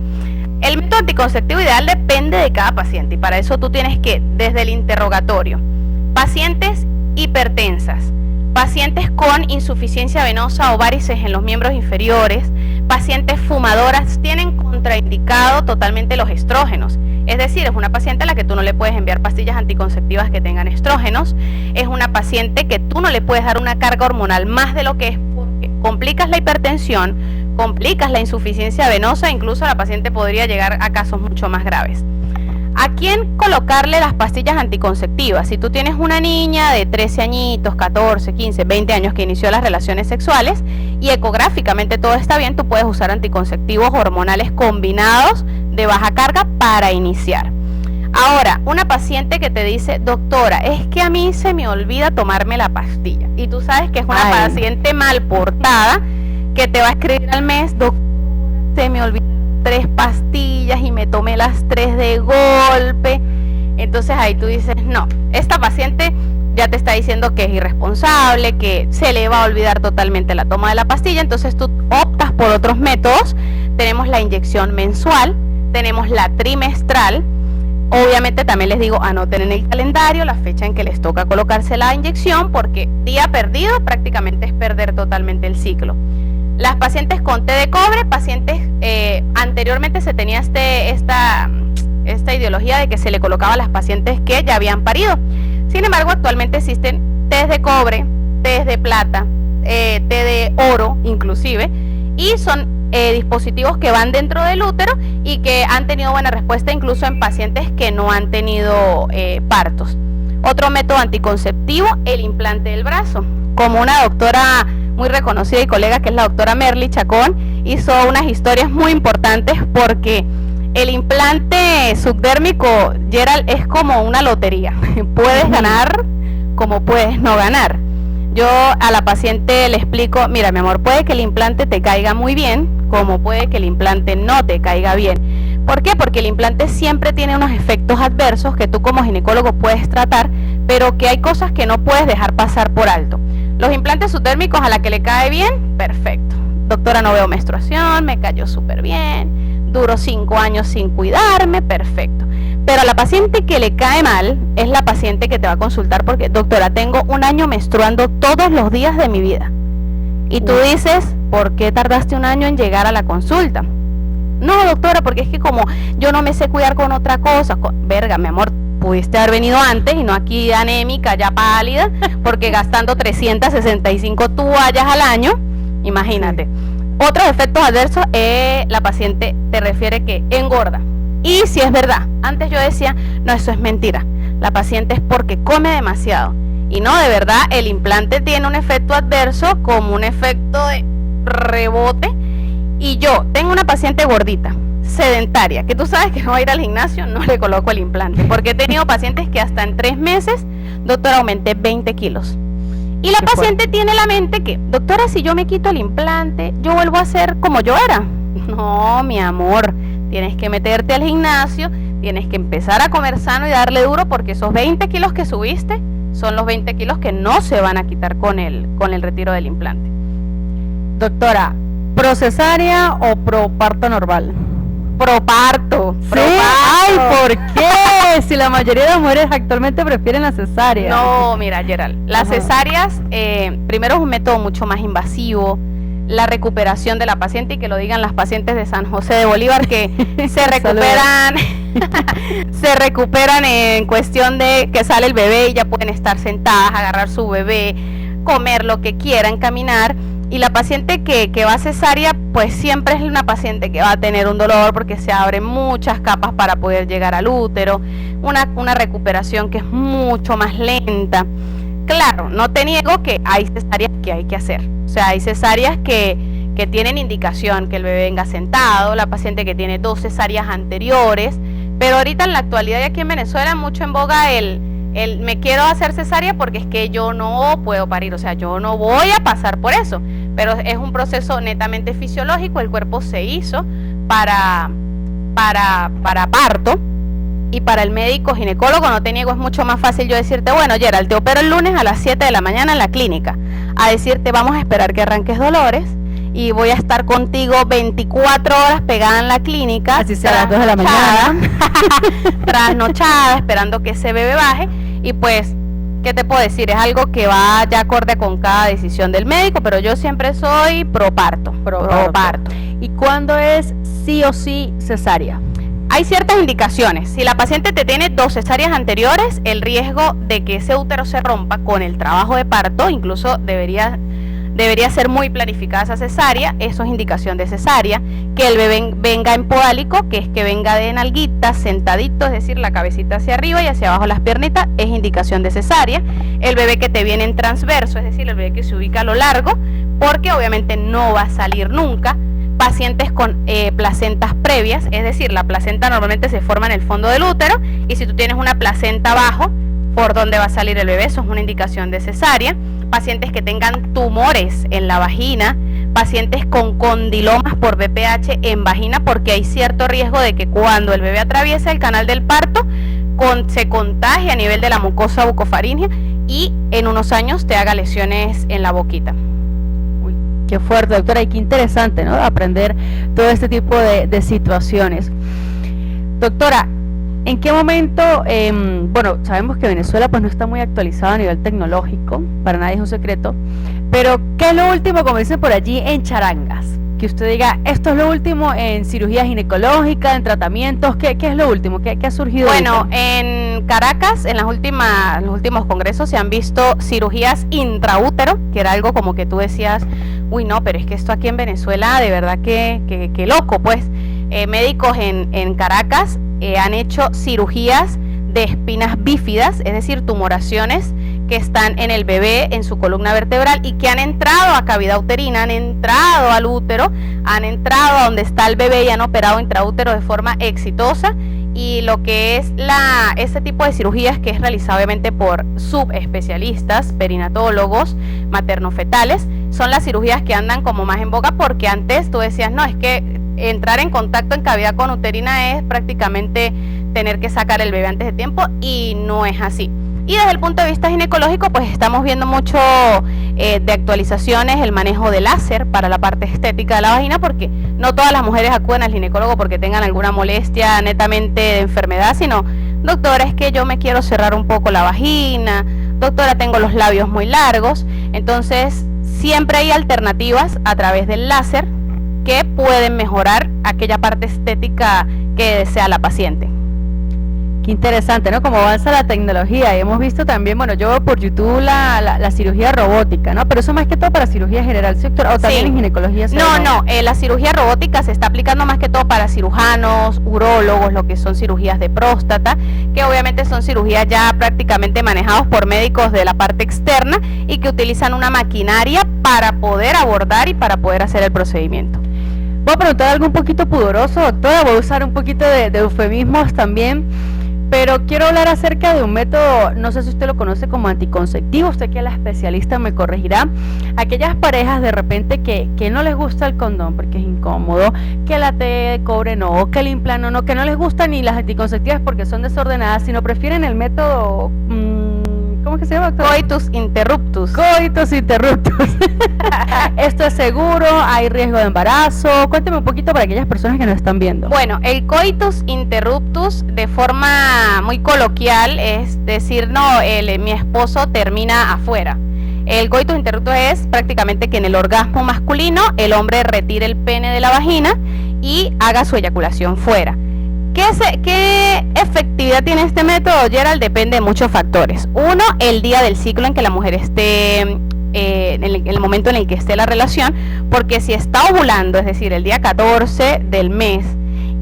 El método anticonceptivo ideal depende de cada paciente y para eso tú tienes que, desde el interrogatorio, pacientes hipertensas, pacientes con insuficiencia venosa o varices en los miembros inferiores, pacientes fumadoras, tienen contraindicado totalmente los estrógenos. Es decir, es una paciente a la que tú no le puedes enviar pastillas anticonceptivas que tengan estrógenos, es una paciente que tú no le puedes dar una carga hormonal más de lo que es, porque complicas la hipertensión, complicas la insuficiencia venosa, incluso la paciente podría llegar a casos mucho más graves. ¿A quién colocarle las pastillas anticonceptivas? Si tú tienes una niña de 13 añitos, 14, 15, 20 años que inició las relaciones sexuales y ecográficamente todo está bien, tú puedes usar anticonceptivos hormonales combinados de baja carga para iniciar. Ahora, una paciente que te dice, doctora, es que a mí se me olvida tomarme la pastilla. Y tú sabes que es una paciente mal portada que te va a escribir al mes, doctora, se me olvida 3 pastillas y me tomé las 3 de golpe. Entonces ahí tú dices, no, esta paciente ya te está diciendo que es irresponsable, que se le va a olvidar totalmente la toma de la pastilla, entonces tú optas por otros métodos. Tenemos la inyección mensual, tenemos la trimestral. Obviamente también les digo, anoten en el calendario la fecha en que les toca colocarse la inyección, porque día perdido prácticamente es perder totalmente el ciclo. Las pacientes con té de cobre, pacientes, anteriormente se tenía esta ideología de que se le colocaba a las pacientes que ya habían parido. Sin embargo, actualmente existen tés de cobre, tés de plata, té de oro inclusive, y son dispositivos que van dentro del útero y que han tenido buena respuesta incluso en pacientes que no han tenido partos. Otro método anticonceptivo, el implante del brazo. Como una doctora muy reconocida y colega, que es la doctora Merly Chacón, hizo unas historias muy importantes, porque el implante subdérmico, Gerald, es como una lotería. Puedes ganar como puedes no ganar. Yo a la paciente le explico, mira mi amor, puede que el implante te caiga muy bien, como puede que el implante no te caiga bien. ¿Por qué? Porque el implante siempre tiene unos efectos adversos que tú como ginecólogo puedes tratar, pero que hay cosas que no puedes dejar pasar por alto. Los implantes subdérmicos, a la que le cae bien, perfecto. Doctora, no veo menstruación, me cayó súper bien, duro 5 años sin cuidarme, perfecto. Pero a la paciente que le cae mal es la paciente que te va a consultar porque, doctora, tengo 1 año menstruando todos los días de mi vida. Y tú dices, ¿por qué tardaste 1 año en llegar a la consulta? No, doctora, porque es que como yo no me sé cuidar con otra cosa. Verga, mi amor, pudiste haber venido antes y no aquí anémica, ya pálida, porque gastando 365 toallas al año, imagínate. Sí. Otros efectos adversos, la paciente te refiere que engorda. Y si es verdad, antes yo decía, no, eso es mentira, la paciente es porque come demasiado. Y no, de verdad, el implante tiene un efecto adverso como un efecto de rebote. Y yo tengo una paciente gordita, sedentaria, que tú sabes que no va a ir al gimnasio, no le coloco el implante, porque he tenido pacientes que hasta en 3 meses, doctora, aumenté 20 kilos. Y la paciente tiene la mente que, doctora, si yo me quito el implante, yo vuelvo a ser como yo era. No, mi amor, tienes que meterte al gimnasio, tienes que empezar a comer sano y darle duro, porque esos 20 kilos que subiste son los 20 kilos que no se van a quitar con el retiro del implante. Doctora, ¿procesárea o proparto normal? Proparto. ¿Sí? Ay, ¿por qué? Si la mayoría de las mujeres actualmente prefieren la cesárea. No, mira, Gerald, las cesáreas, primero es un método mucho más invasivo. La recuperación de la paciente, y que lo digan las pacientes de San José de Bolívar, que se recuperan se recuperan en cuestión de que sale el bebé y ya pueden estar sentadas, agarrar su bebé, comer lo que quieran, caminar. Y la paciente que va a cesárea, pues siempre es una paciente que va a tener un dolor porque se abren muchas capas para poder llegar al útero, una recuperación que es mucho más lenta. Claro, no te niego que hay cesáreas que hay que hacer. O sea, hay cesáreas que tienen indicación que el bebé venga sentado, la paciente que tiene 2 cesáreas anteriores, pero ahorita en la actualidad y aquí en Venezuela mucho en boga el me quiero hacer cesárea porque es que yo no puedo parir, o sea, yo no voy a pasar por eso, pero es un proceso netamente fisiológico, el cuerpo se hizo para parto. Y para el médico ginecólogo, no te niego, es mucho más fácil yo decirte, bueno, Gerald, te opero el lunes a las 7 de la mañana en la clínica, a decirte, vamos a esperar que arranques dolores y voy a estar contigo 24 horas pegada en la clínica, así sea a las 2 de la mañana, trasnochada, esperando que ese bebé baje. Y pues, ¿qué te puedo decir? Es algo que va ya acorde con cada decisión del médico, pero yo siempre soy proparto. ¿Y cuándo es sí o sí cesárea? Hay ciertas indicaciones. Si la paciente te tiene 2 cesáreas anteriores, el riesgo de que ese útero se rompa con el trabajo de parto, incluso debería ser muy planificada esa cesárea. Eso es indicación de cesárea. Que el bebé venga en podálico, que es que venga de nalguita, sentadito, es decir, la cabecita hacia arriba y hacia abajo las piernitas, es indicación de cesárea. El bebé que te viene en transverso, es decir, el bebé que se ubica a lo largo, porque obviamente no va a salir nunca. Pacientes con placentas previas, es decir, la placenta normalmente se forma en el fondo del útero, y si tú tienes una placenta abajo, por donde va a salir el bebé, eso es una indicación de cesárea. Pacientes que tengan tumores en la vagina, pacientes con condilomas por BPH en vagina, porque hay cierto riesgo de que cuando el bebé atraviesa el canal del parto, se contagie a nivel de la mucosa bucofaríngea y en unos años te haga lesiones en la boquita. Uy, qué fuerte, doctora, y qué interesante, ¿no? Aprender todo este tipo de situaciones. Doctora, ¿en qué momento, bueno, sabemos que Venezuela pues no está muy actualizada a nivel tecnológico, para nadie es un secreto, pero ¿qué es lo último, como dicen por allí, en charangas? Que usted diga, esto es lo último en cirugía ginecológica, en tratamientos, ¿qué es lo último? ¿Qué ha surgido? Bueno, en Caracas, en los últimos congresos se han visto cirugías intraútero, que era algo como que tú decías, uy no, pero es que esto aquí en Venezuela, de verdad que loco, pues. Médicos en Caracas han hecho cirugías de espinas bífidas, es decir, tumoraciones que están en el bebé, en su columna vertebral y que han entrado a cavidad uterina, han entrado al útero, han entrado a donde está el bebé y han operado intraútero de forma exitosa. Y lo que es este tipo de cirugías, que es realizado obviamente por subespecialistas, perinatólogos, maternofetales, son las cirugías que andan como más en boga, porque antes tú decías, no, es que entrar en contacto en cavidad conuterina es prácticamente tener que sacar el bebé antes de tiempo, y no es así. Y desde el punto de vista ginecológico, pues estamos viendo mucho de actualizaciones, el manejo de láser para la parte estética de la vagina, porque no todas las mujeres acuden al ginecólogo porque tengan alguna molestia netamente de enfermedad, sino, doctora, es que yo me quiero cerrar un poco la vagina, doctora, tengo los labios muy largos. Entonces, siempre hay alternativas a través del láser que pueden mejorar aquella parte estética que desea la paciente. Qué interesante, ¿no? Como avanza la tecnología, y hemos visto también, bueno, yo veo por YouTube la cirugía robótica, ¿no? Pero eso más que todo para cirugía general, ¿sí, doctora? ¿O también en ginecología? No, la cirugía robótica se está aplicando más que todo para cirujanos, urólogos, lo que son cirugías de próstata, que obviamente son cirugías ya prácticamente manejados por médicos de la parte externa y que utilizan una maquinaria para poder abordar y para poder hacer el procedimiento. Voy a preguntar algo un poquito pudoroso, doctora, voy a usar un poquito de eufemismos también, pero quiero hablar acerca de un método, no sé si usted lo conoce como anticonceptivo, usted que es la especialista me corregirá. Aquellas parejas de repente que no les gusta el condón porque es incómodo, que la T de cobre no, que el implante no, que no les gustan ni las anticonceptivas porque son desordenadas, sino prefieren el método, ¿cómo es que se llama, doctora? Coitus interruptus. Coitus interruptus. ¿Esto es seguro? ¿Hay riesgo de embarazo? Cuénteme un poquito para aquellas personas que nos están viendo. Bueno, el coitus interruptus, de forma muy coloquial, es decir, no, mi esposo termina afuera. El coitus interruptus es prácticamente que en el orgasmo masculino el hombre retire el pene de la vagina y haga su eyaculación fuera. ¿Qué efectividad tiene este método, Gerald? Depende de muchos factores. Uno, el día del ciclo en que la mujer esté, en el momento en el que esté la relación, porque si está ovulando, es decir, el día 14 del mes,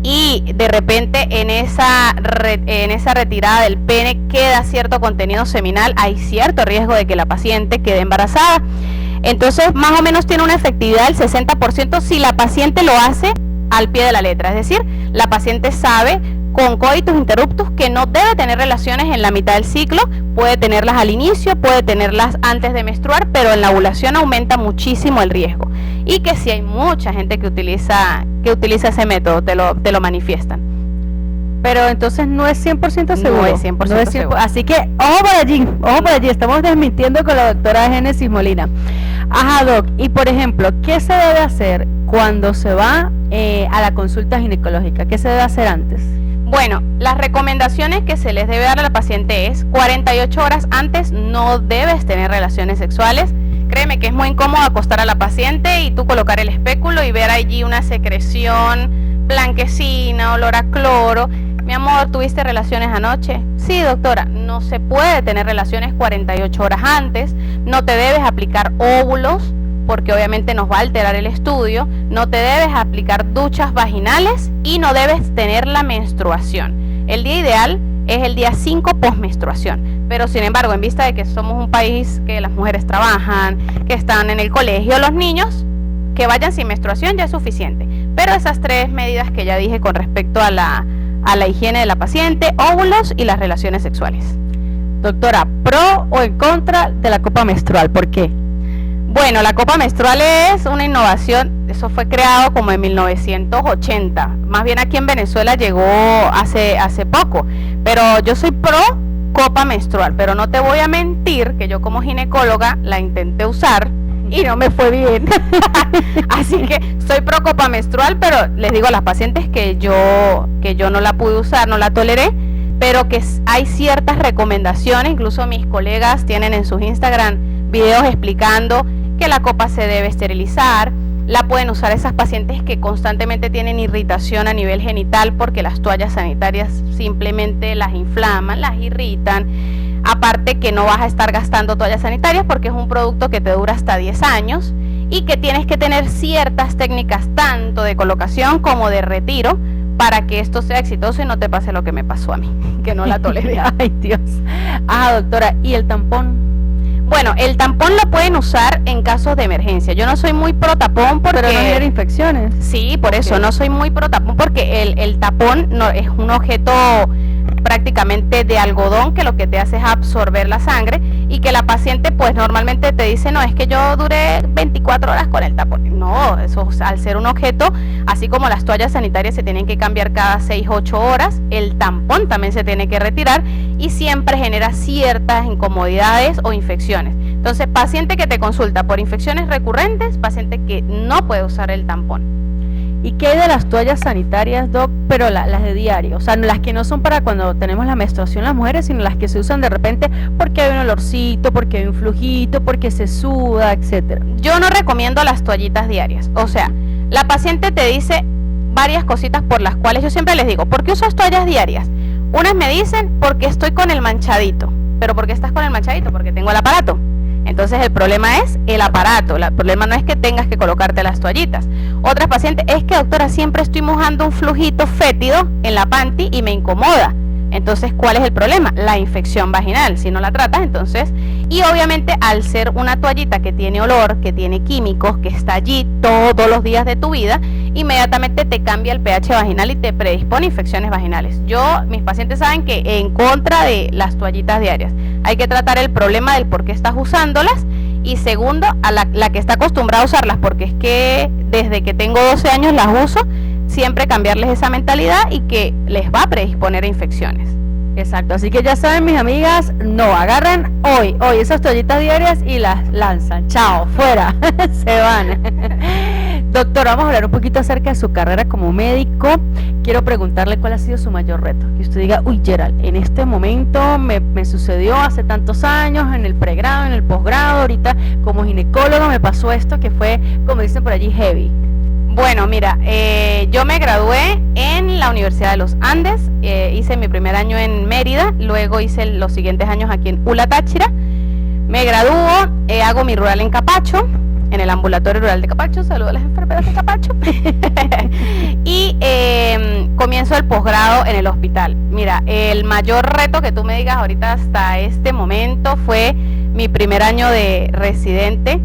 y de repente en esa retirada del pene queda cierto contenido seminal, hay cierto riesgo de que la paciente quede embarazada. Entonces, más o menos tiene una efectividad del 60% si la paciente lo hace al pie de la letra, es decir, la paciente sabe con coitus interruptus que no debe tener relaciones en la mitad del ciclo, puede tenerlas al inicio, puede tenerlas antes de menstruar, pero en la ovulación aumenta muchísimo el riesgo, y que si hay mucha gente que utiliza ese método, te lo manifiestan. Pero entonces no es 100% seguro. No es 100% seguro. Así que, ojo por allí, estamos desmintiendo con la doctora Génesis Molina. Ajá, doc, y por ejemplo, ¿qué se debe hacer cuando se va a la consulta ginecológica? ¿Qué se debe hacer antes? Bueno, las recomendaciones que se les debe dar a la paciente es 48 horas antes no debes tener relaciones sexuales. Créeme que es muy incómodo acostar a la paciente y tú colocar el espéculo y ver allí una secreción blanquecina, olor a cloro. Mi amor, ¿tuviste relaciones anoche? Sí, doctora, no se puede tener relaciones 48 horas antes, no te debes aplicar óvulos, porque obviamente nos va a alterar el estudio, no te debes aplicar duchas vaginales y no debes tener la menstruación. El día ideal es el día 5 postmenstruación, pero sin embargo, en vista de que somos un país que las mujeres trabajan, que están en el colegio, los niños, que vayan sin menstruación ya es suficiente. Pero esas 3 medidas que ya dije con respecto a la higiene de la paciente, óvulos y las relaciones sexuales. Doctora, ¿pro o en contra de la copa menstrual? ¿Por qué? Bueno, la copa menstrual es una innovación, eso fue creado como en 1980, más bien aquí en Venezuela llegó hace poco, pero yo soy pro copa menstrual, pero no te voy a mentir que yo como ginecóloga la intenté usar y no me fue bien. Así que soy pro copa menstrual, pero les digo a las pacientes que yo no la pude usar, no la toleré, pero que hay ciertas recomendaciones, incluso mis colegas tienen en sus Instagram videos explicando que la copa se debe esterilizar. La pueden usar esas pacientes que constantemente tienen irritación a nivel genital porque las toallas sanitarias simplemente las inflaman, las irritan. Aparte que no vas a estar gastando toallas sanitarias porque es un producto que te dura hasta 10 años y que tienes que tener ciertas técnicas tanto de colocación como de retiro para que esto sea exitoso y no te pase lo que me pasó a mí, que no la toleré. Ay, Dios. Doctora, ¿y el tampón? Bueno, el tampón lo pueden usar en casos de emergencia. Yo no soy muy pro tapón porque... Pero no genera infecciones. Sí, por eso no soy muy pro tapón porque el tapón no es un objeto prácticamente de algodón que lo que te hace es absorber la sangre y que la paciente pues normalmente te dice, no, es que yo duré 24 horas con el tapón. No, eso al ser un objeto, así como las toallas sanitarias se tienen que cambiar cada 6-8 horas, el tampón también se tiene que retirar y siempre genera ciertas incomodidades o infecciones. Entonces, paciente que te consulta por infecciones recurrentes, paciente que no puede usar el tampón. ¿Y qué hay de las toallas sanitarias, Doc? Pero las de diario, o sea, las que no son para cuando tenemos la menstruación las mujeres, sino las que se usan de repente porque hay un olorcito, porque hay un flujito, porque se suda, etcétera. Yo no recomiendo las toallitas diarias, o sea, la paciente te dice varias cositas por las cuales yo siempre les digo, ¿por qué usas toallas diarias? Unas me dicen, porque estoy con el manchadito. ¿Pero por qué estás con el manchadito? Porque tengo el aparato. Entonces el problema es el aparato, el problema no es que tengas que colocarte las toallitas. Otras pacientes, es que doctora, siempre estoy mojando un flujito fétido en la panty y me incomoda. Entonces, ¿cuál es el problema? La infección vaginal, si no la tratas, entonces, y obviamente al ser una toallita que tiene olor, que tiene químicos, que está allí todos los días de tu vida, inmediatamente te cambia el pH vaginal y te predispone a infecciones vaginales. Mis pacientes saben que en contra de las toallitas diarias, hay que tratar el problema del por qué estás usándolas, y segundo, a la que está acostumbrada a usarlas, porque es que desde que tengo 12 años las uso, siempre cambiarles esa mentalidad y que les va a predisponer a infecciones. Exacto, así que ya saben, mis amigas, no, agarran hoy esas toallitas diarias y las lanzan, chao, fuera, se van. Doctor, vamos a hablar un poquito acerca de su carrera como médico. Quiero preguntarle cuál ha sido su mayor reto, que usted diga, uy, Gerald, en este momento me sucedió hace tantos años, en el pregrado, en el posgrado, ahorita como ginecólogo me pasó esto que fue, como dicen por allí, heavy. Bueno, mira, yo me gradué en la Universidad de los Andes, hice mi primer año en Mérida, luego hice los siguientes años aquí en Ula Táchira, me gradúo, hago mi rural en Capacho, en el ambulatorio rural de Capacho, saludo a las enfermeras de Capacho, y comienzo el posgrado en el hospital. Mira, el mayor reto que tú me digas ahorita hasta este momento fue mi primer año de residente.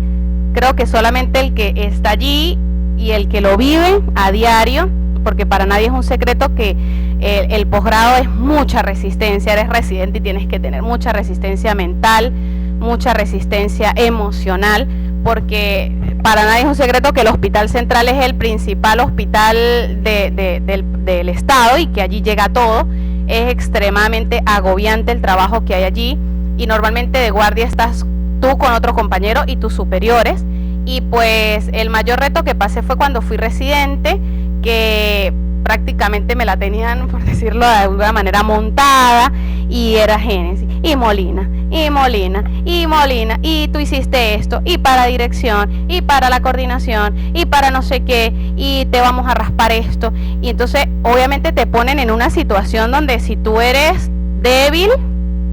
Creo que solamente el que está allí y el que lo vive a diario, porque para nadie es un secreto que el posgrado es mucha resistencia, eres residente y tienes que tener mucha resistencia mental, mucha resistencia emocional, porque para nadie es un secreto que el Hospital Central es el principal hospital del estado y que allí llega todo. Es extremadamente agobiante el trabajo que hay allí y normalmente de guardia estás tú con otro compañero y tus superiores. Y pues el mayor reto que pasé fue cuando fui residente, que prácticamente me la tenían, por decirlo de alguna manera, montada, y era Génesis, y Molina, y Molina, y Molina, y tú hiciste esto, y para dirección, y para la coordinación, y para no sé qué, y te vamos a raspar esto. Y entonces obviamente te ponen en una situación donde si tú eres débil,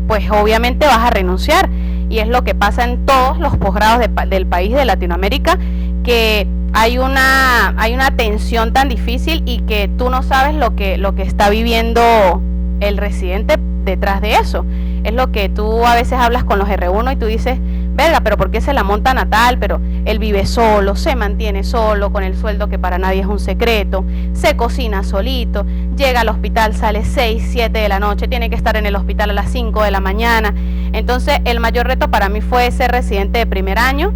pues obviamente vas a renunciar. Y es lo que pasa en todos los posgrados del país de Latinoamérica, que hay una tensión tan difícil y que tú no sabes lo que está viviendo el residente detrás de eso. Es lo que tú a veces hablas con los R1 y tú dices, verga, pero ¿por qué se la montan a tal? Pero él vive solo, se mantiene solo, con el sueldo que para nadie es un secreto, se cocina solito, llega al hospital, sale 6, 7 de la noche, tiene que estar en el hospital a las 5 de la mañana. Entonces el mayor reto para mí fue ser residente de primer año,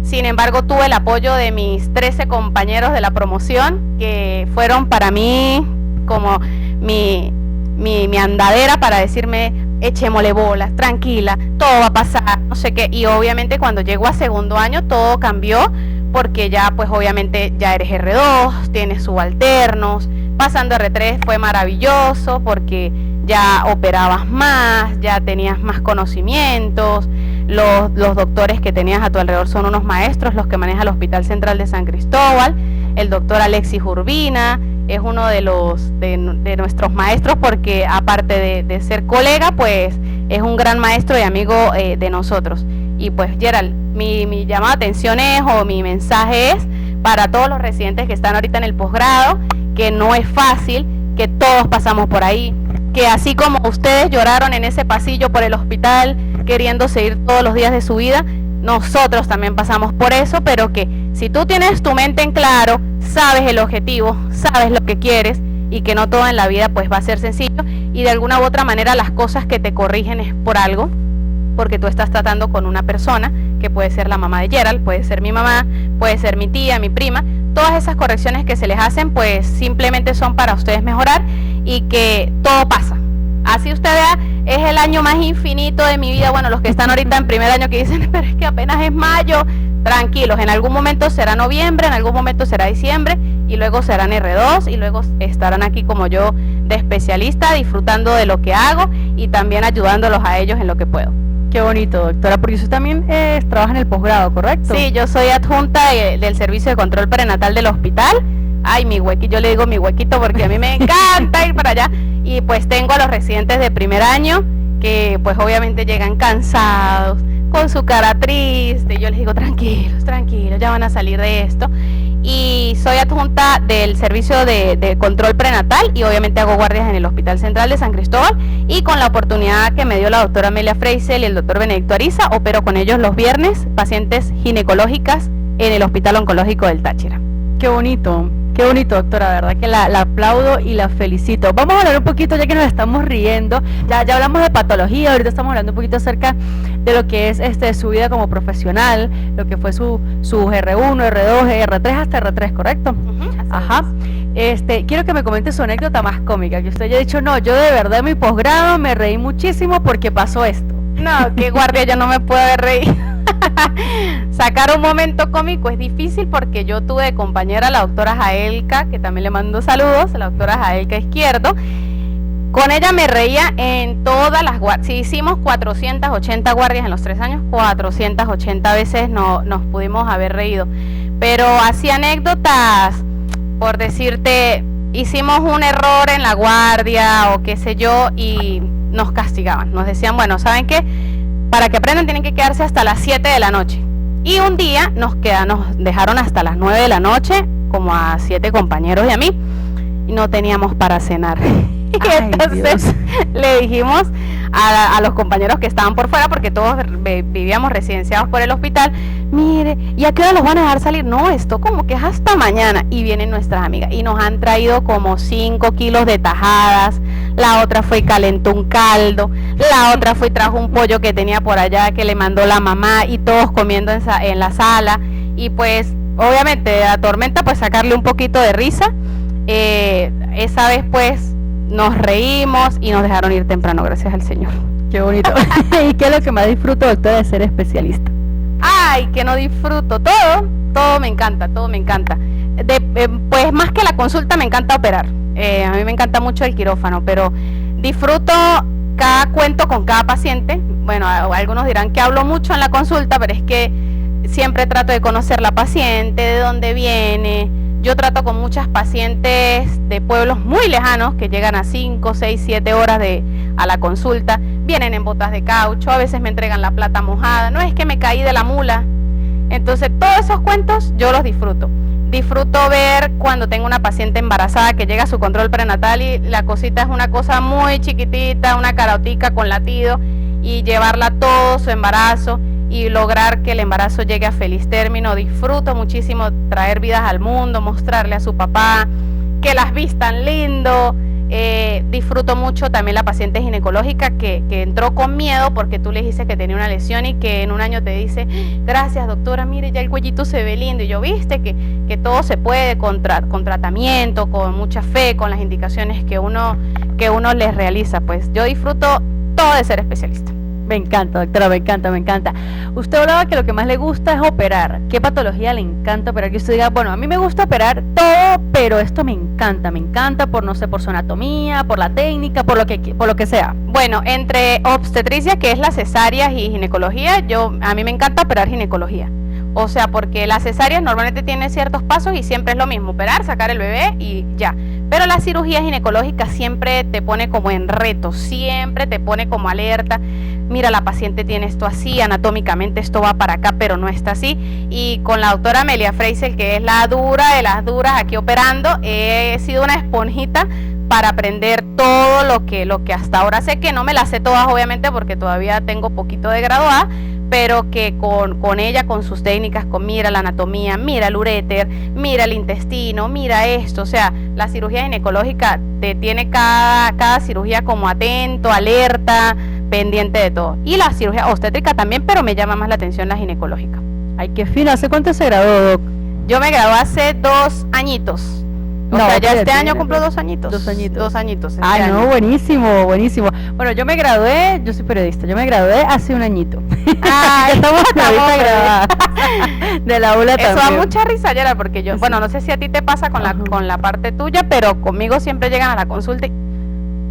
Sin embargo, tuve el apoyo de mis 13 compañeros de la promoción, que fueron para mí como mi andadera para decirme, echémosle bolas, tranquila, todo va a pasar, no sé qué. Y obviamente cuando llego a segundo año todo cambió, porque ya pues obviamente ya eres R2, tienes subalternos, pasando R3 fue maravilloso porque ya operabas más, ya tenías más conocimientos, los doctores que tenías a tu alrededor son unos maestros, los que maneja el Hospital Central de San Cristóbal. El doctor Alexis Urbina es uno de nuestros maestros, porque aparte de ser colega, pues es un gran maestro y amigo de nosotros. Y pues Gerald, mi llamada de atención es, o mi mensaje es, para todos los residentes que están ahorita en el posgrado, que no es fácil, que todos pasamos por ahí, que así como ustedes lloraron en ese pasillo por el hospital, queriendo seguir todos los días de su vida, nosotros también pasamos por eso, pero que si tú tienes tu mente en claro, sabes el objetivo, sabes lo que quieres, y que no todo en la vida pues va a ser sencillo, y de alguna u otra manera las cosas que te corrigen es por algo, porque tú estás tratando con una persona que puede ser la mamá de Gerald, puede ser mi mamá, puede ser mi tía, mi prima. Todas esas correcciones que se les hacen pues simplemente son para ustedes mejorar, y que todo pasa. Así usted vea, es el año más infinito de mi vida. Bueno, los que están ahorita en primer año que dicen, pero es que apenas es mayo, tranquilos, en algún momento será noviembre, en algún momento será diciembre, y luego serán R2, y luego estarán aquí como yo de especialista, disfrutando de lo que hago y también ayudándolos a ellos en lo que puedo. Qué bonito, doctora, porque usted también trabaja en el posgrado, ¿correcto? Sí, yo soy adjunta del servicio de control prenatal del hospital. Ay, mi huequito, yo le digo mi huequito porque a mí me encanta ir para allá. Y pues tengo a los residentes de primer año que pues obviamente llegan cansados, con su cara triste. Yo les digo, tranquilos, tranquilos, ya van a salir de esto. Y soy adjunta del servicio de control prenatal, y obviamente hago guardias en el Hospital Central de San Cristóbal, y con la oportunidad que me dio la doctora Amelia Freisel y el doctor Benedicto Ariza, opero con ellos los viernes pacientes ginecológicas en el Hospital Oncológico del Táchira. Qué bonito, doctora, verdad que la aplaudo y la felicito. Vamos a hablar un poquito, ya que nos estamos riendo, ya hablamos de patología, ahorita estamos hablando un poquito acerca de lo que es su vida como profesional, lo que fue su R1, R2, R3 hasta R3, ¿correcto? Ajá. Quiero que me comente su anécdota más cómica, que usted haya dicho, no, yo de verdad en mi posgrado me reí muchísimo porque pasó esto. No, qué guardia, yo no me puedo haber reído. Sacar un momento cómico es difícil, porque yo tuve de compañera a la doctora Jaelka, que también le mando saludos, la doctora Jaelka Izquierdo. Con ella me reía en todas las guardias. Si hicimos 480 guardias en los 3 años, 480 veces nos pudimos haber reído. Pero así anécdotas, por decirte, hicimos un error en la guardia o qué sé yo, y nos castigaban. Nos decían, bueno, ¿saben qué? Para que aprendan tienen que quedarse hasta las 7 de la noche. Y un día nos dejaron hasta las 9 de la noche, como a 7 compañeros y a mí, y no teníamos para cenar. Y entonces le dijimos a los compañeros que estaban por fuera, porque todos vivíamos residenciados por el hospital, mire, ¿y a qué hora los van a dejar salir? No, esto como que es hasta mañana. Y vienen nuestras amigas y nos han traído como 5 kilos de tajadas. La otra fue y calentó un caldo, la otra fue y trajo un pollo que tenía por allá que le mandó la mamá, y todos comiendo en la sala. Y pues obviamente a Tormenta pues sacarle un poquito de risa. Esa vez pues nos reímos y nos dejaron ir temprano, gracias al Señor. Qué bonito. ¿Y qué es lo que más disfruto, doctora, de ser especialista? Ay, que no disfruto, todo me encanta, todo me encanta. Pues más que la consulta me encanta operar. A mí me encanta mucho el quirófano, pero disfruto cada cuento con cada paciente. Bueno, algunos dirán que hablo mucho en la consulta, pero es que siempre trato de conocer la paciente, de dónde viene. Yo trato con muchas pacientes de pueblos muy lejanos que llegan a 5, 6, 7 horas a la consulta. Vienen en botas de caucho, a veces me entregan la plata mojada. No es que me caí de la mula. Entonces todos esos cuentos yo los disfruto. Disfruto ver cuando tengo una paciente embarazada que llega a su control prenatal y la cosita es una cosa muy chiquitita, una carotica con latido, y llevarla todo su embarazo y lograr que el embarazo llegue a feliz término. Disfruto muchísimo traer vidas al mundo, mostrarle a su papá, que las vistan lindo, Disfruto mucho también la paciente ginecológica que entró con miedo porque tú le dijiste que tenía una lesión y que en un año te dice, gracias doctora, mire ya el cuellito se ve lindo, y yo viste que todo se puede con tratamiento, con mucha fe, con las indicaciones que uno les realiza. Pues yo disfruto todo de ser especialista. Me encanta, doctora, me encanta, me encanta. Usted hablaba que lo que más le gusta es operar. ¿Qué patología le encanta operar? Que usted diga, bueno, a mí me gusta operar todo, pero esto me encanta por, no sé, por su anatomía, por la técnica, por lo que sea. Bueno, entre obstetricia, que es la cesárea, y ginecología, a mí me encanta operar ginecología. O sea, porque la cesárea normalmente tiene ciertos pasos y siempre es lo mismo, operar, sacar el bebé y ya. Pero la cirugía ginecológica siempre te pone como en reto, siempre te pone como alerta. Mira, la paciente tiene esto así, anatómicamente esto va para acá, pero no está así. Y con la doctora Amelia Freisel, que es la dura de las duras aquí operando, he sido una esponjita para aprender todo lo que hasta ahora sé, que no me las sé todas obviamente porque todavía tengo poquito de graduada, pero que con ella, con sus técnicas, mira la anatomía, mira el uréter, mira el intestino, mira esto, o sea, la cirugía ginecológica te tiene cada cirugía como atento, alerta, pendiente de todo. Y la cirugía obstétrica también, pero me llama más la atención la ginecológica. Ay, qué fino. ¿Hace cuánto se graduó, doc? Yo me gradué hace 2 añitos. O sea, ya este año cumplo 2 añitos. 2 añitos. 2 añitos. Ah, no, buenísimo, buenísimo. Bueno, yo me gradué, yo soy periodista, yo me gradué hace 1 añito. Ah, estamos graduadas de la ULA también. Eso da mucha risa, Yera, porque yo, bueno, no sé si a ti te pasa con la parte tuya, pero conmigo siempre llegan a la consulta y,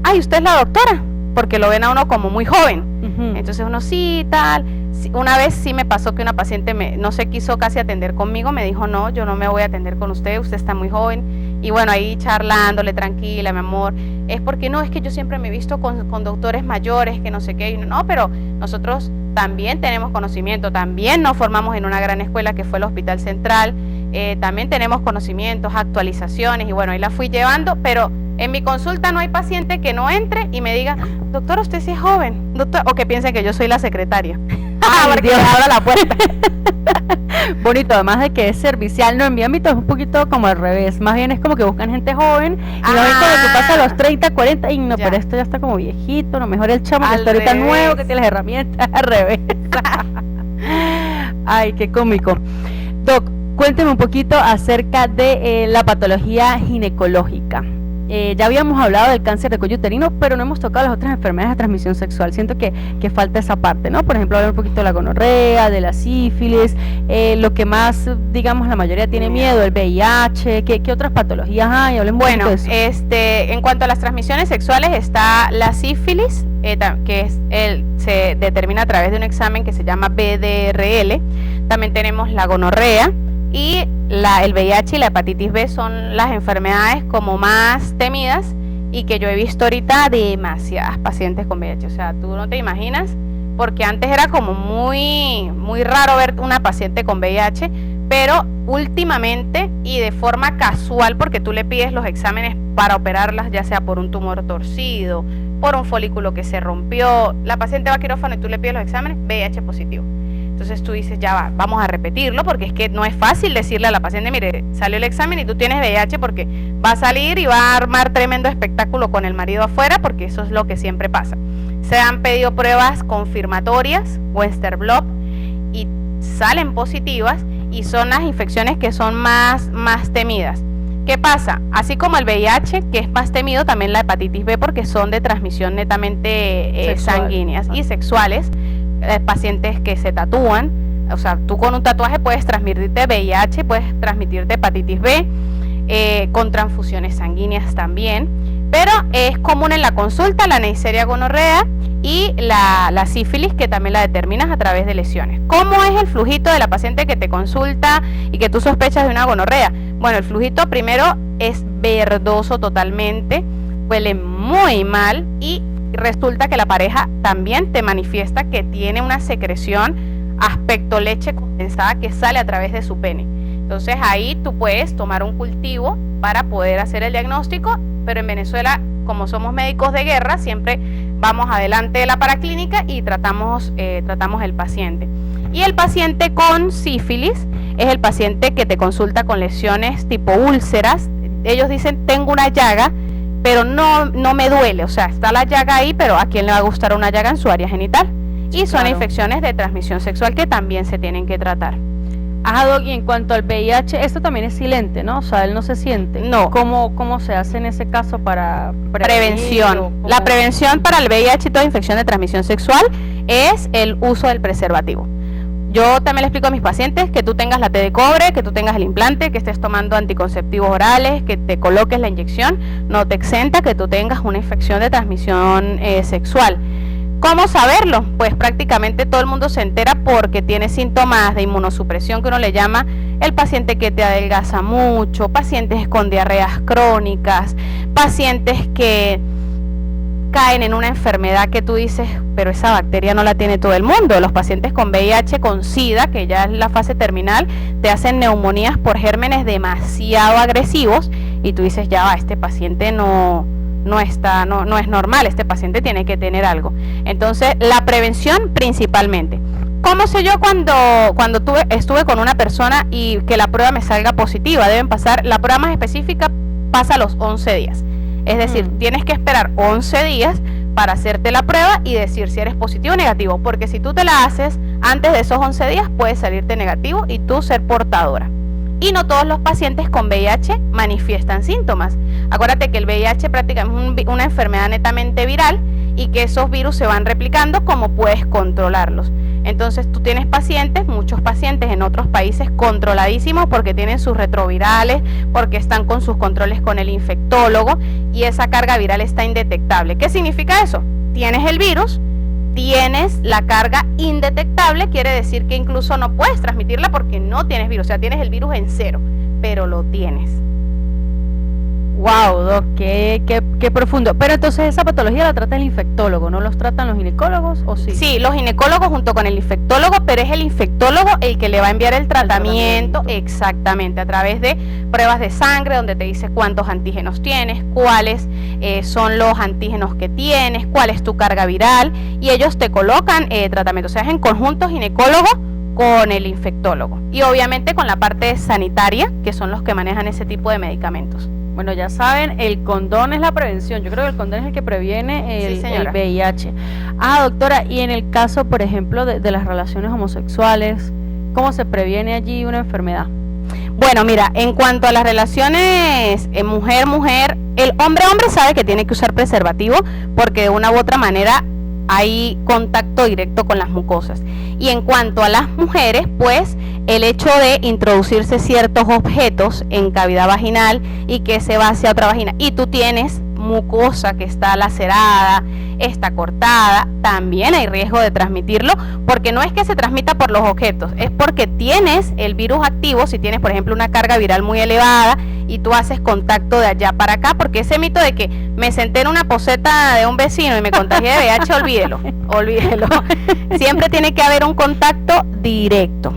ay, usted es la doctora, porque lo ven a uno como muy joven. Entonces uno sí, tal. Una vez sí me pasó que una paciente no se quiso casi atender conmigo, me dijo, no, yo no me voy a atender con usted está muy joven. Y bueno, ahí charlándole, tranquila, mi amor, es porque no, es que yo siempre me he visto con doctores mayores, que no sé qué, y no, pero nosotros también tenemos conocimiento, también nos formamos en una gran escuela que fue el Hospital Central, también tenemos conocimientos, actualizaciones, y bueno, ahí la fui llevando, pero en mi consulta no hay paciente que no entre y me diga, doctor, usted sí es joven, doctor, o que piense que yo soy la secretaria. Ay, Dios, abra la puerta. Bonito, además de que es servicial, no, en mi ámbito es un poquito como al revés, más bien es como que buscan gente joven y no ven como que pasa a los 30, 40 y no, ya. Pero esto ya está como viejito, no, mejor el chamo que está ahorita nuevo, que tiene las herramientas, al revés. Ay, qué cómico. Doc, cuénteme un poquito acerca de la patología ginecológica. Ya habíamos hablado del cáncer de cuello uterino, pero no hemos tocado las otras enfermedades de transmisión sexual. Siento que falta esa parte, ¿no? Por ejemplo, hablar un poquito de la gonorrea, de la sífilis, lo que más, digamos, la mayoría tiene miedo, el VIH, ¿qué otras patologías hay? Hablemos un poquito de eso. En cuanto a las transmisiones sexuales está la sífilis, que se determina a través de un examen que se llama BDRL. También tenemos la gonorrea. Y el VIH y la hepatitis B son las enfermedades como más temidas y que yo he visto ahorita demasiadas pacientes con VIH. O sea, tú no te imaginas, porque antes era como muy, muy raro ver una paciente con VIH, pero últimamente y de forma casual, porque tú le pides los exámenes para operarlas, ya sea por un tumor torcido, por un folículo que se rompió, la paciente va a quirófano y tú le pides los exámenes, VIH positivo. Entonces tú dices, ya va, vamos a repetirlo, porque es que no es fácil decirle a la paciente, mire, salió el examen y tú tienes VIH, porque va a salir y va a armar tremendo espectáculo con el marido afuera, porque eso es lo que siempre pasa. Se han pedido pruebas confirmatorias, Western blot, y salen positivas, y son las infecciones que son más temidas. ¿Qué pasa? Así como el VIH, que es más temido, también la hepatitis B, porque son de transmisión netamente sanguíneas y sexuales. Pacientes que se tatúan, o sea, tú con un tatuaje puedes transmitirte VIH, puedes transmitirte hepatitis B, con transfusiones sanguíneas también, pero es común en la consulta la Neisseria gonorrea y la sífilis, que también la determinas a través de lesiones. ¿Cómo es el flujito de la paciente que te consulta y que tú sospechas de una gonorrea? Bueno, el flujito primero es verdoso totalmente, huele muy mal y resulta que la pareja también te manifiesta que tiene una secreción aspecto leche condensada que sale a través de su pene. Entonces ahí tú puedes tomar un cultivo para poder hacer el diagnóstico, pero en Venezuela, como somos médicos de guerra, siempre vamos adelante de la paraclínica y tratamos el paciente. Y el paciente con sífilis es el paciente que te consulta con lesiones tipo úlceras. Ellos dicen, tengo una llaga pero no me duele, o sea, está la llaga ahí, pero ¿a quién le va a gustar una llaga en su área genital? Y son infecciones de transmisión sexual que también se tienen que tratar. Ajá, Doc, y en cuanto al VIH, esto también es silente, ¿no? O sea, él no se siente. No. ¿Cómo se hace en ese caso para prevención? La prevención para el VIH y toda infección de transmisión sexual es el uso del preservativo. Yo también le explico a mis pacientes que tú tengas la T de cobre, que tú tengas el implante, que estés tomando anticonceptivos orales, que te coloques la inyección, no te exenta que tú tengas una infección de transmisión sexual. ¿Cómo saberlo? Pues prácticamente todo el mundo se entera porque tiene síntomas de inmunosupresión que uno le llama el paciente que te adelgaza mucho, pacientes con diarreas crónicas, pacientes que caen en una enfermedad que tú dices, pero esa bacteria no la tiene todo el mundo. Los pacientes con VIH, con SIDA, que ya es la fase terminal, te hacen neumonías por gérmenes demasiado agresivos y tú dices, ya va, este paciente no es normal, este paciente tiene que tener algo. Entonces, la prevención principalmente. ¿Cómo sé yo cuando estuve con una persona y que la prueba me salga positiva? La prueba más específica pasa a los 11 días. Es decir, tienes que esperar 11 días para hacerte la prueba y decir si eres positivo o negativo, porque si tú te la haces antes de esos 11 días, puedes salirte negativo y tú ser portadora. Y no todos los pacientes con VIH manifiestan síntomas. Acuérdate que el VIH prácticamente es una enfermedad netamente viral y que esos virus se van replicando como puedes controlarlos. Entonces tú tienes pacientes, muchos pacientes en otros países controladísimos porque tienen sus retrovirales, porque están con sus controles con el infectólogo y esa carga viral está indetectable. ¿Qué significa eso? Tienes el virus, tienes la carga indetectable, quiere decir que incluso no puedes transmitirla porque no tienes virus, o sea, tienes el virus en cero, pero lo tienes. Wow, Doc, qué profundo. Pero entonces esa patología la trata el infectólogo, ¿no los tratan los ginecólogos o sí? Sí, los ginecólogos junto con el infectólogo, pero es el infectólogo el que le va a enviar el tratamiento, exactamente, a través de pruebas de sangre donde te dice cuántos antígenos tienes, cuáles son los antígenos que tienes, cuál es tu carga viral y ellos te colocan tratamiento, o sea, es en conjunto ginecólogo con el infectólogo y obviamente con la parte sanitaria, que son los que manejan ese tipo de medicamentos. Bueno, ya saben, el condón es la prevención. Yo creo que el condón es el que previene el VIH. Ah, doctora, y en el caso, por ejemplo, de las relaciones homosexuales, ¿cómo se previene allí una enfermedad? Bueno, mira, en cuanto a las relaciones mujer-mujer, el hombre-hombre sabe que tiene que usar preservativo porque de una u otra manera hay contacto directo con las mucosas. Y en cuanto a las mujeres, pues el hecho de introducirse ciertos objetos en cavidad vaginal y que se va hacia otra vagina y tú tienes mucosa que está lacerada, está cortada, también hay riesgo de transmitirlo, porque no es que se transmita por los objetos, es porque tienes el virus activo. Si tienes, por ejemplo, una carga viral muy elevada y tú haces contacto de allá para acá, porque ese mito de que me senté en una poseta de un vecino y me contagié de VIH, olvídelo. Siempre tiene que haber un contacto directo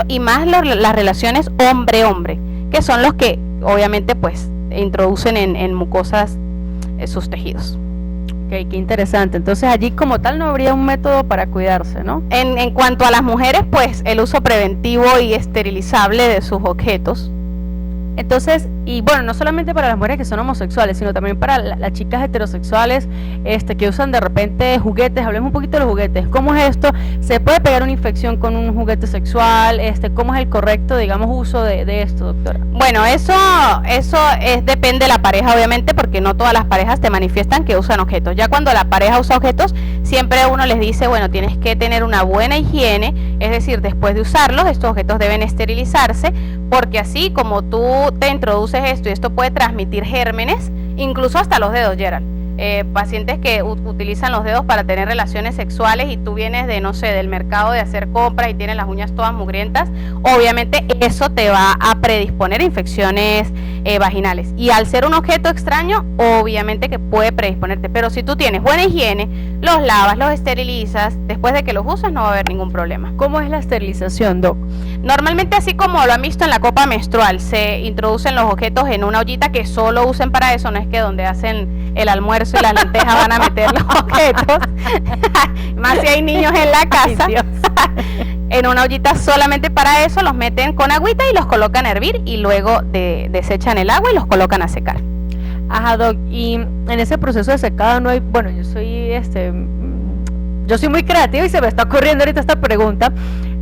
y más las relaciones hombre-hombre, que son los que obviamente pues introducen en mucosas sus tejidos. Ok, qué interesante. Entonces allí como tal no habría un método para cuidarse, ¿no? En cuanto a las mujeres, pues el uso preventivo y esterilizable de sus objetos. Entonces, y bueno, no solamente para las mujeres que son homosexuales, sino también para las chicas heterosexuales que usan de repente juguetes. Hablemos un poquito de los juguetes. ¿Cómo es esto? ¿Se puede pegar una infección con un juguete sexual? ¿Cómo es el correcto, digamos, uso de esto, doctora? Bueno, eso depende de la pareja, obviamente, porque no todas las parejas te manifiestan que usan objetos. Ya cuando la pareja usa objetos, siempre uno les dice, bueno, tienes que tener una buena higiene, es decir, después de usarlos, estos objetos deben esterilizarse, porque así como tú te introduces esto y esto puede transmitir gérmenes, incluso hasta los dedos, Gerald. Pacientes que utilizan los dedos para tener relaciones sexuales y tú vienes del mercado de hacer compras y tienes las uñas todas mugrientas, obviamente eso te va a predisponer a infecciones vaginales. Y al ser un objeto extraño, obviamente que puede predisponerte, pero si tú tienes buena higiene, los lavas, los esterilizas, después de que los usas no va a haber ningún problema. ¿Cómo es la esterilización, Doc? Normalmente, así como lo han visto en la copa menstrual, se introducen los objetos en una ollita que solo usen para eso, no es que donde hacen el almuerzo y las lentejas van a meter los objetos, más si hay niños en la casa. En una ollita solamente para eso, los meten con agüita y los colocan a hervir y luego desechan el agua y los colocan a secar. Ajá, Doc, y en ese proceso de secado no hay, bueno, yo soy muy creativa y se me está ocurriendo ahorita esta pregunta.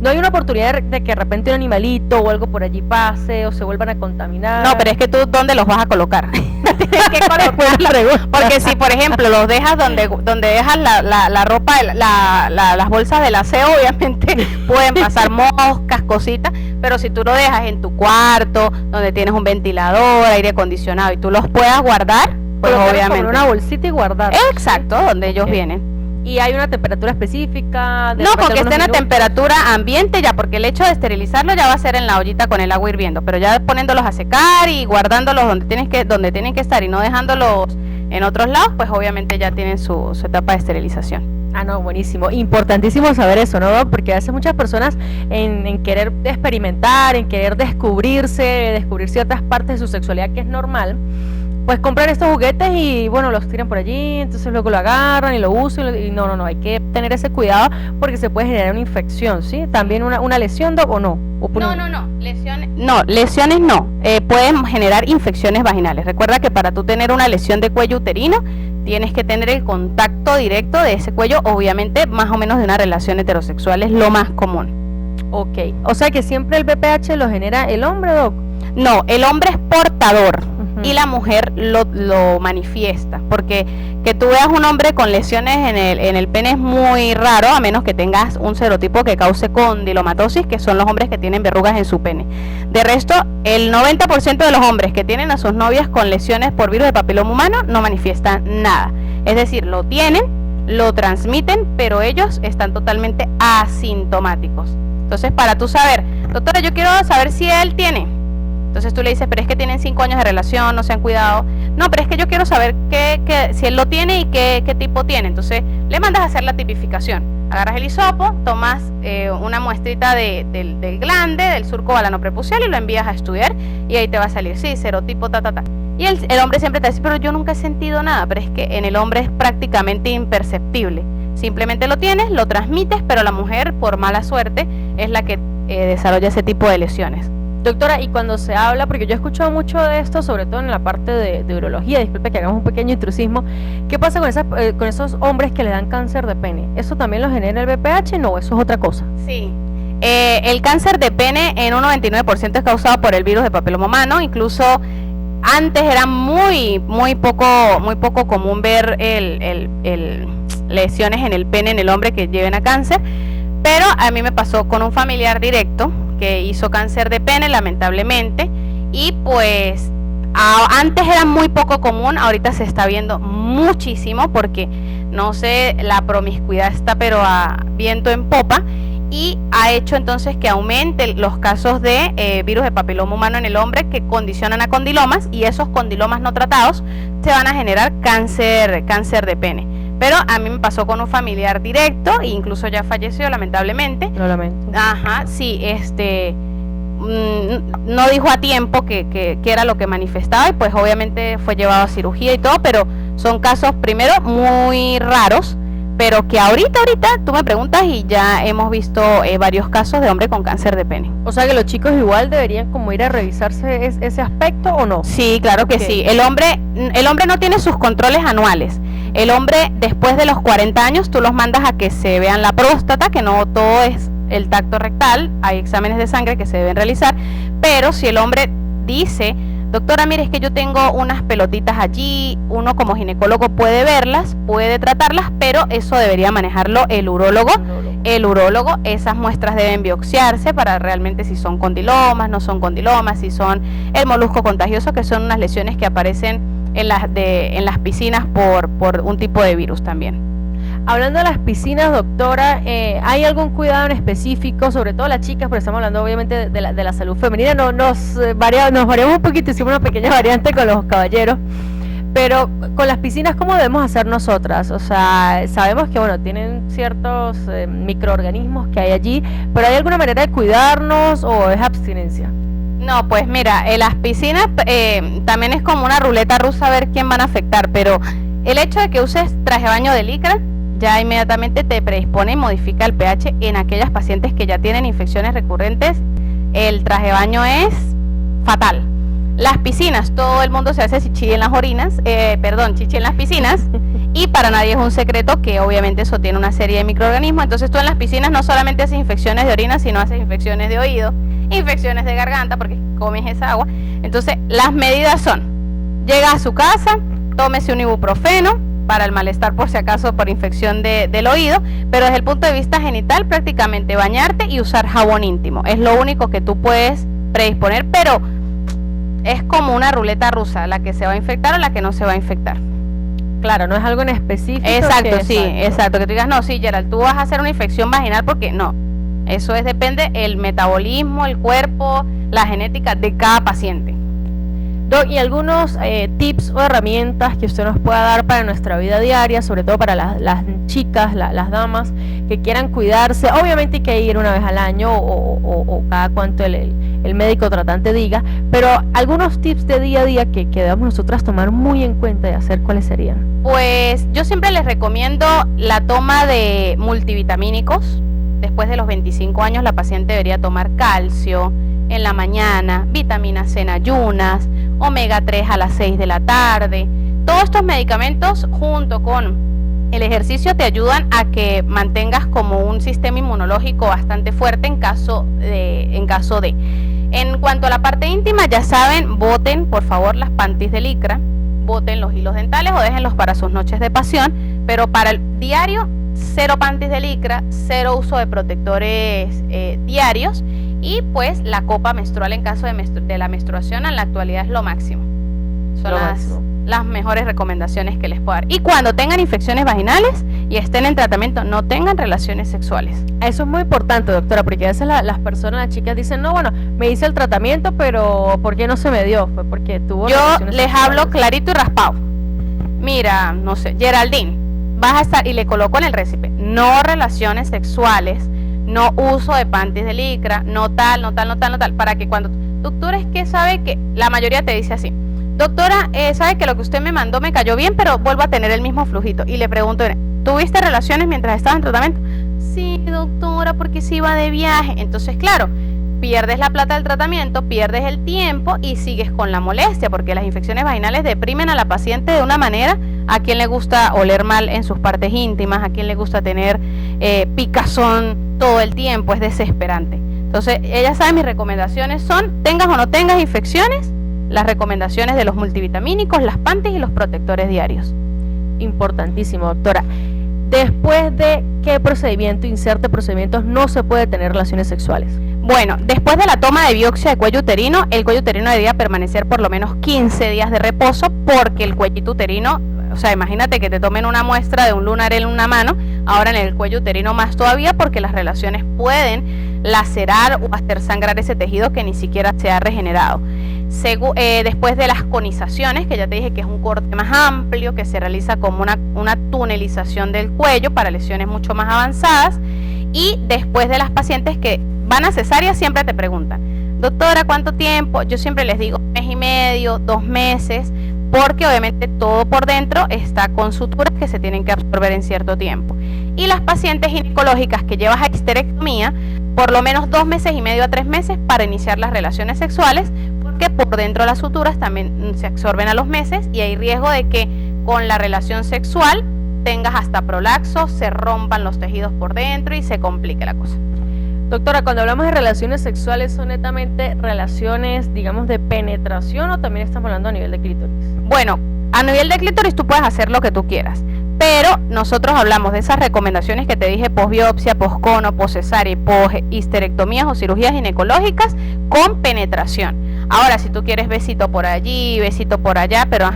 ¿No hay una oportunidad de que de repente un animalito o algo por allí pase o se vuelvan a contaminar? No, pero es que tú, ¿dónde los vas a colocar? Tienes que colocarlos, porque si, por ejemplo, los dejas donde dejas la ropa, las bolsas del aseo, obviamente pueden pasar moscas, cositas, pero si tú lo dejas en tu cuarto, donde tienes un ventilador, aire acondicionado, y tú los puedas guardar, pues obviamente. En una bolsita y guardar. Exacto, donde ellos vienen. ¿Y hay una temperatura específica? No, con que esté en la temperatura ambiente ya, porque el hecho de esterilizarlo ya va a ser en la ollita con el agua hirviendo, pero ya poniéndolos a secar y guardándolos donde tienen que estar y no dejándolos en otros lados, pues obviamente ya tienen su etapa de esterilización. Ah, no, buenísimo. Importantísimo saber eso, ¿no? Porque a veces muchas personas en querer experimentar, en querer descubrir ciertas partes de su sexualidad que es normal, pues compran estos juguetes y bueno, los tiran por allí, entonces luego lo agarran y lo usan y no, hay que tener ese cuidado porque se puede generar una infección, ¿sí? También una lesión, ¿o no? Lesiones no, pueden generar infecciones vaginales. Recuerda que para tú tener una lesión de cuello uterino tienes que tener el contacto directo de ese cuello, obviamente más o menos de una relación heterosexual es lo más común. Ok, o sea que siempre el BPH lo genera el hombre, Doc. No, el hombre es portador y la mujer lo manifiesta, porque que tú veas un hombre con lesiones en el pene es muy raro, a menos que tengas un serotipo que cause condilomatosis, que son los hombres que tienen verrugas en su pene. De resto, el 90% de los hombres que tienen a sus novias con lesiones por virus de papiloma humano no manifiestan nada, es decir, lo tienen, lo transmiten, pero ellos están totalmente asintomáticos. Entonces, para tú saber, doctora, yo quiero saber si él tiene. Entonces tú le dices, pero es que tienen 5 años de relación, no se han cuidado. No, pero es que yo quiero saber si él lo tiene y qué tipo tiene. Entonces le mandas a hacer la tipificación. Agarras el hisopo, tomas una muestrita del glande, del surco balanoprepucial y lo envías a estudiar y ahí te va a salir, sí, serotipo, Y el hombre siempre te dice, pero yo nunca he sentido nada, pero es que en el hombre es prácticamente imperceptible. Simplemente lo tienes, lo transmites, pero la mujer, por mala suerte, es la que desarrolla ese tipo de lesiones. Doctora, y cuando se habla, porque yo he escuchado mucho de esto, sobre todo en la parte de urología, disculpe que hagamos un pequeño intrusismo, ¿qué pasa con esos hombres que le dan cáncer de pene? ¿Eso también lo genera el BPH? No, eso es otra cosa. Sí, el cáncer de pene en un 99% es causado por el virus de papiloma humano, incluso antes era muy poco común ver lesiones en el pene en el hombre que lleven a cáncer, pero a mí me pasó con un familiar directo que hizo cáncer de pene, lamentablemente, y pues antes era muy poco común, ahorita se está viendo muchísimo porque, no sé, la promiscuidad está pero a viento en popa y ha hecho entonces que aumente los casos de virus de papiloma humano en el hombre que condicionan a condilomas y esos condilomas no tratados se van a generar cáncer de pene. Pero a mí me pasó con un familiar directo e incluso ya falleció, lamentablemente. Lo lamento. Ajá, sí, no dijo a tiempo que era lo que manifestaba y pues obviamente fue llevado a cirugía y todo, pero son casos primero muy raros, pero que ahorita tú me preguntas y ya hemos visto varios casos de hombre con cáncer de pene. O sea que los chicos igual deberían como ir a revisarse ese aspecto, ¿o no? Sí, claro que sí. El hombre no tiene sus controles anuales. El hombre después de los 40 años tú los mandas a que se vean la próstata, que no todo es el tacto rectal, hay exámenes de sangre que se deben realizar, pero si el hombre dice, doctora, mire, es que yo tengo unas pelotitas allí, uno como ginecólogo puede verlas, puede tratarlas, pero eso debería manejarlo el urólogo. El urólogo, esas muestras deben biopsiarse para realmente si son condilomas, no son condilomas, si son el molusco contagioso, que son unas lesiones que aparecen en las piscinas por un tipo de virus también. Hablando de las piscinas, doctora, ¿hay algún cuidado en específico, sobre todo las chicas, porque estamos hablando obviamente de la salud femenina? Nos variamos un poquito, hicimos una pequeña variante con los caballeros, pero con las piscinas, ¿cómo debemos hacer nosotras? O sea, sabemos que bueno, tienen ciertos microorganismos que hay allí, pero ¿hay alguna manera de cuidarnos o es abstinencia? No, pues mira, las piscinas también es como una ruleta rusa a ver quién van a afectar, pero el hecho de que uses traje de baño de licra ya inmediatamente te predispone y modifica el pH en aquellas pacientes que ya tienen infecciones recurrentes. El traje de baño es fatal. Las piscinas, todo el mundo se hace chichi en las chichi en las piscinas, y para nadie es un secreto que obviamente eso tiene una serie de microorganismos. Entonces tú en las piscinas no solamente haces infecciones de orina, sino haces infecciones de oído, infecciones de garganta, porque comes esa agua. Entonces las medidas son: llega a su casa, tómese un ibuprofeno para el malestar por si acaso por infección del oído, pero desde el punto de vista genital prácticamente bañarte y usar jabón íntimo, es lo único que tú puedes predisponer, pero es como una ruleta rusa, la que se va a infectar o la que no se va a infectar. Claro, no es algo en específico. Exacto, exacto, que tú digas, no, sí, Gerald, tú vas a hacer una infección vaginal, porque no, eso depende el metabolismo, el cuerpo, la genética de cada paciente. Doc, y algunos tips o herramientas que usted nos pueda dar para nuestra vida diaria, sobre todo para las chicas, las damas que quieran cuidarse. Obviamente hay que ir una vez al año o cada cuanto el médico tratante diga, pero algunos tips de día a día que debemos nosotras tomar muy en cuenta y hacer, ¿cuáles serían? Pues yo siempre les recomiendo la toma de multivitamínicos. Después de los 25 años la paciente debería tomar calcio en la mañana, vitamina C en ayunas, omega 3 a las 6 de la tarde. Todos estos medicamentos junto con el ejercicio te ayudan a que mantengas como un sistema inmunológico bastante fuerte en caso de. En cuanto a la parte íntima, ya saben, boten por favor las panties de licra, boten los hilos dentales o déjenlos para sus noches de pasión, pero para el diario, 0 panties de licra, 0 uso de protectores diarios, y pues la copa menstrual en caso de la menstruación en la actualidad es lo máximo. Son las mejores recomendaciones que les puedo dar. Y cuando tengan infecciones vaginales y estén en tratamiento, no tengan relaciones sexuales. Eso es muy importante, doctora, porque a veces las personas, las chicas dicen, no, bueno, me hice el tratamiento, pero ¿por qué no se me dio? Fue porque tuvo relaciones les sexuales. hablo clarito y raspado. Mira, no sé, Geraldine, vas a estar, y le coloco en el récipe, no relaciones sexuales, no uso de panties de licra, no tal, para que cuando doctora, es que sabe que la mayoría te dice así, doctora, sabe que lo que usted me mandó me cayó bien, pero vuelvo a tener el mismo flujito, y le pregunto, ¿tuviste relaciones mientras estabas en tratamiento? Sí, doctora, porque se iba de viaje. Entonces, claro, pierdes la plata del tratamiento, pierdes el tiempo y sigues con la molestia, porque las infecciones vaginales deprimen a la paciente de una manera. A quien le gusta oler mal en sus partes íntimas, a quien le gusta tener picazón todo el tiempo, es desesperante. Entonces, ella sabe, mis recomendaciones son, tengas o no tengas infecciones, las recomendaciones de los multivitamínicos, las panties y los protectores diarios. Importantísimo, doctora. Después de qué procedimiento, inserte procedimientos, no se puede tener relaciones sexuales. Bueno, después de la toma de biopsia de cuello uterino, el cuello uterino debería permanecer por lo menos 15 días de reposo, porque el cuellito uterino, o sea, imagínate que te tomen una muestra de un lunar en una mano, ahora en el cuello uterino más todavía, porque las relaciones pueden lacerar o hacer sangrar ese tejido que ni siquiera se ha regenerado. Después de las conizaciones, que ya te dije que es un corte más amplio, que se realiza como una tunelización del cuello para lesiones mucho más avanzadas, y después de las pacientes que van a cesárea, siempre te preguntan, doctora, ¿cuánto tiempo? Yo siempre les digo 1 mes y medio, 2 meses, porque obviamente todo por dentro está con suturas que se tienen que absorber en cierto tiempo. Y las pacientes ginecológicas que llevas a histerectomía, por lo menos 2 meses y medio a 3 meses para iniciar las relaciones sexuales, porque por dentro las suturas también se absorben a los meses y hay riesgo de que con la relación sexual tengas hasta prolapso, se rompan los tejidos por dentro y se complique la cosa. Doctora, cuando hablamos de relaciones sexuales, ¿son netamente relaciones, digamos, de penetración o también estamos hablando a nivel de clítoris? Bueno, a nivel de clítoris tú puedes hacer lo que tú quieras, pero nosotros hablamos de esas recomendaciones que te dije, posbiopsia, poscono, poscesárea, poshisterectomías o cirugías ginecológicas con penetración. Ahora, si tú quieres besito por allí, besito por allá, pero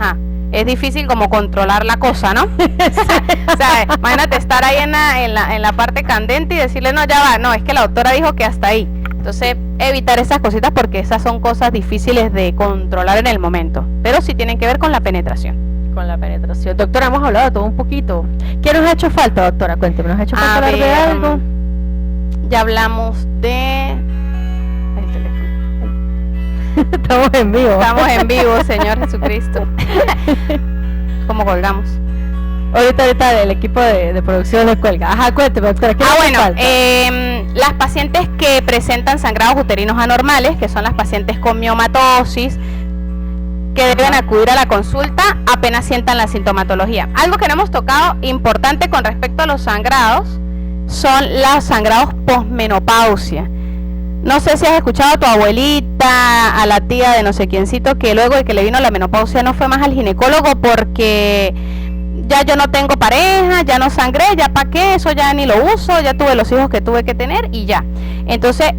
es difícil como controlar la cosa, ¿no? O sea, imagínate estar ahí en la parte candente y decirle, no, ya va, no, es que la doctora dijo que hasta ahí. Entonces, evitar esas cositas porque esas son cosas difíciles de controlar en el momento, pero sí tienen que ver con la penetración. Con la penetración. Doctora, hemos hablado de todo un poquito. ¿Qué nos ha hecho falta, doctora? Cuénteme, ¿nos ha hecho falta hablar de algo? Ya hablamos de... el teléfono. Estamos en vivo. Estamos en vivo, Señor Jesucristo. ¿Cómo colgamos? Ahorita el equipo de producción nos cuelga. Ajá, cuénteme, doctora. ¿Qué bueno, las pacientes que presentan sangrados uterinos anormales, que son las pacientes con miomatosis, que deben acudir a la consulta apenas sientan la sintomatología. Algo que no hemos tocado importante con respecto a los sangrados son los sangrados posmenopausia. No sé si has escuchado a tu abuelita, a la tía de no sé quiéncito, que luego de que le vino la menopausia no fue más al ginecólogo porque ya yo no tengo pareja, ya no sangré, ya para qué, eso ya ni lo uso, ya tuve los hijos que tuve que tener y ya. Entonces,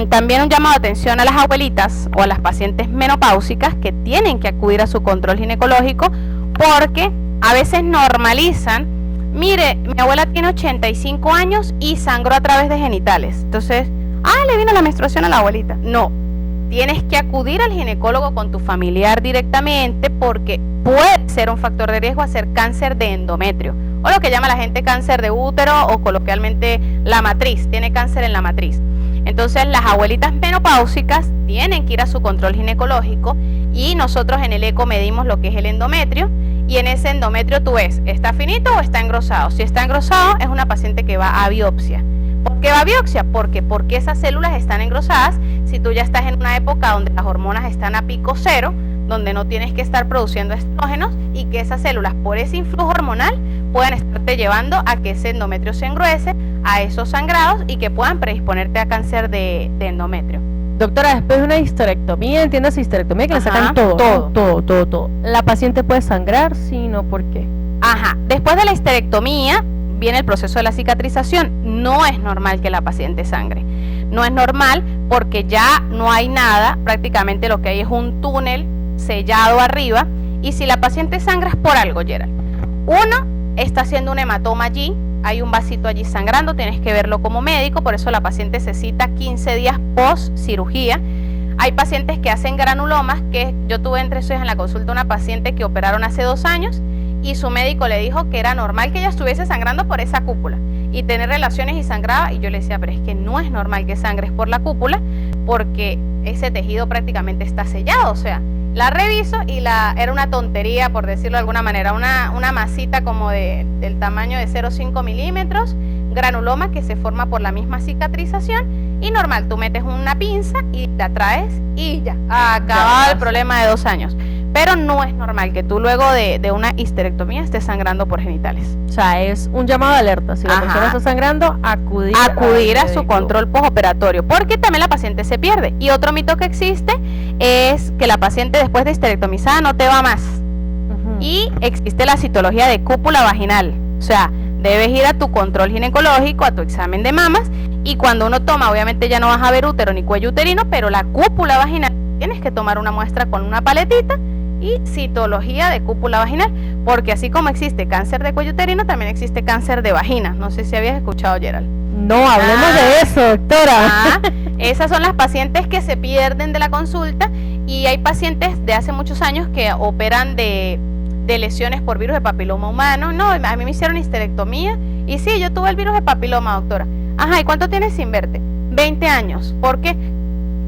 también un llamado de atención a las abuelitas o a las pacientes menopáusicas que tienen que acudir a su control ginecológico porque a veces normalizan, mire, mi abuela tiene 85 años y sangró a través de genitales. Entonces, le vino la menstruación a la abuelita. No, tienes que acudir al ginecólogo con tu familiar directamente porque puede ser un factor de riesgo hacer cáncer de endometrio o lo que llama la gente cáncer de útero o coloquialmente la matriz, tiene cáncer en la matriz. Entonces las abuelitas menopáusicas tienen que ir a su control ginecológico y nosotros en el eco medimos lo que es el endometrio y en ese endometrio tú ves, ¿está finito o está engrosado? Si está engrosado es una paciente que va a biopsia. ¿Por qué va a biopsia? Porque esas células están engrosadas. Si tú ya estás en una época donde las hormonas están a pico cero, donde no tienes que estar produciendo estrógenos y que esas células por ese influjo hormonal puedan estarte llevando a que ese endometrio se engruese, a esos sangrados y que puedan predisponerte a cáncer de endometrio. Doctora, después de una histerectomía, entiendes histerectomía que le sacan todo. ¿La paciente puede sangrar? Sí, no, ¿por qué? Después de la histerectomía viene el proceso de la cicatrización. No es normal que la paciente sangre. No es normal porque ya no hay nada, prácticamente lo que hay es un túnel sellado arriba y si la paciente sangra es por algo, Gerald. Uno, está haciendo un hematoma allí, hay un vasito allí sangrando, tienes que verlo como médico, por eso la paciente se cita 15 días post cirugía. Hay pacientes que hacen granulomas, que yo tuve entre esos en la consulta una paciente que operaron hace 2 años y su médico le dijo que era normal que ella estuviese sangrando por esa cúpula y tener relaciones y sangraba, y yo le decía, pero es que no es normal que sangres por la cúpula porque ese tejido prácticamente está sellado. O sea, la reviso y era una tontería, por decirlo de alguna manera, una masita como del tamaño de 0,5 milímetros, granuloma que se forma por la misma cicatrización y normal, tú metes una pinza y la traes y ya, acabado el problema de 2 años. Pero no es normal que tú luego de una histerectomía estés sangrando por genitales. O sea, es un llamado de alerta. Si la persona está sangrando, acudir a su control postoperatorio, porque también la paciente se pierde. Y otro mito que existe es que la paciente después de histerectomizada no te va más. Y existe la citología de cúpula vaginal. O sea, debes ir a tu control ginecológico, a tu examen de mamas, y cuando uno toma, obviamente ya no vas a ver útero ni cuello uterino, pero la cúpula vaginal, tienes que tomar una muestra con una paletita y citología de cúpula vaginal, porque así como existe cáncer de cuello uterino, también existe cáncer de vagina. No sé si habías escuchado, Gerald. No, hablemos de eso, doctora. Esas son las pacientes que se pierden de la consulta, y hay pacientes de hace muchos años que operan de lesiones por virus de papiloma humano. No, a mí me hicieron histerectomía y sí, yo tuve el virus de papiloma, doctora. ¿Y cuánto tienes sin verte? 20 años. ¿Por qué?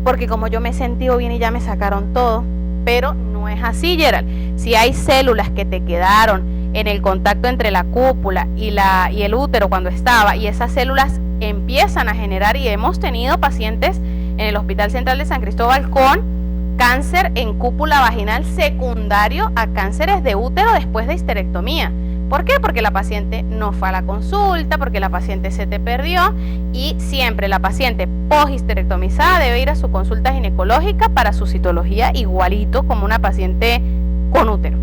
Porque como yo me he sentido bien y ya me sacaron todo. Pero no es así, Gerald. Si hay células que te quedaron en el contacto entre la cúpula y el útero cuando estaba, y esas células empiezan a generar, y hemos tenido pacientes en el Hospital Central de San Cristóbal con cáncer en cúpula vaginal secundario a cánceres de útero después de histerectomía. ¿Por qué? Porque la paciente no fue a la consulta, porque la paciente se te perdió, y siempre la paciente post-histerectomizada debe ir a su consulta ginecológica para su citología igualito como una paciente con útero.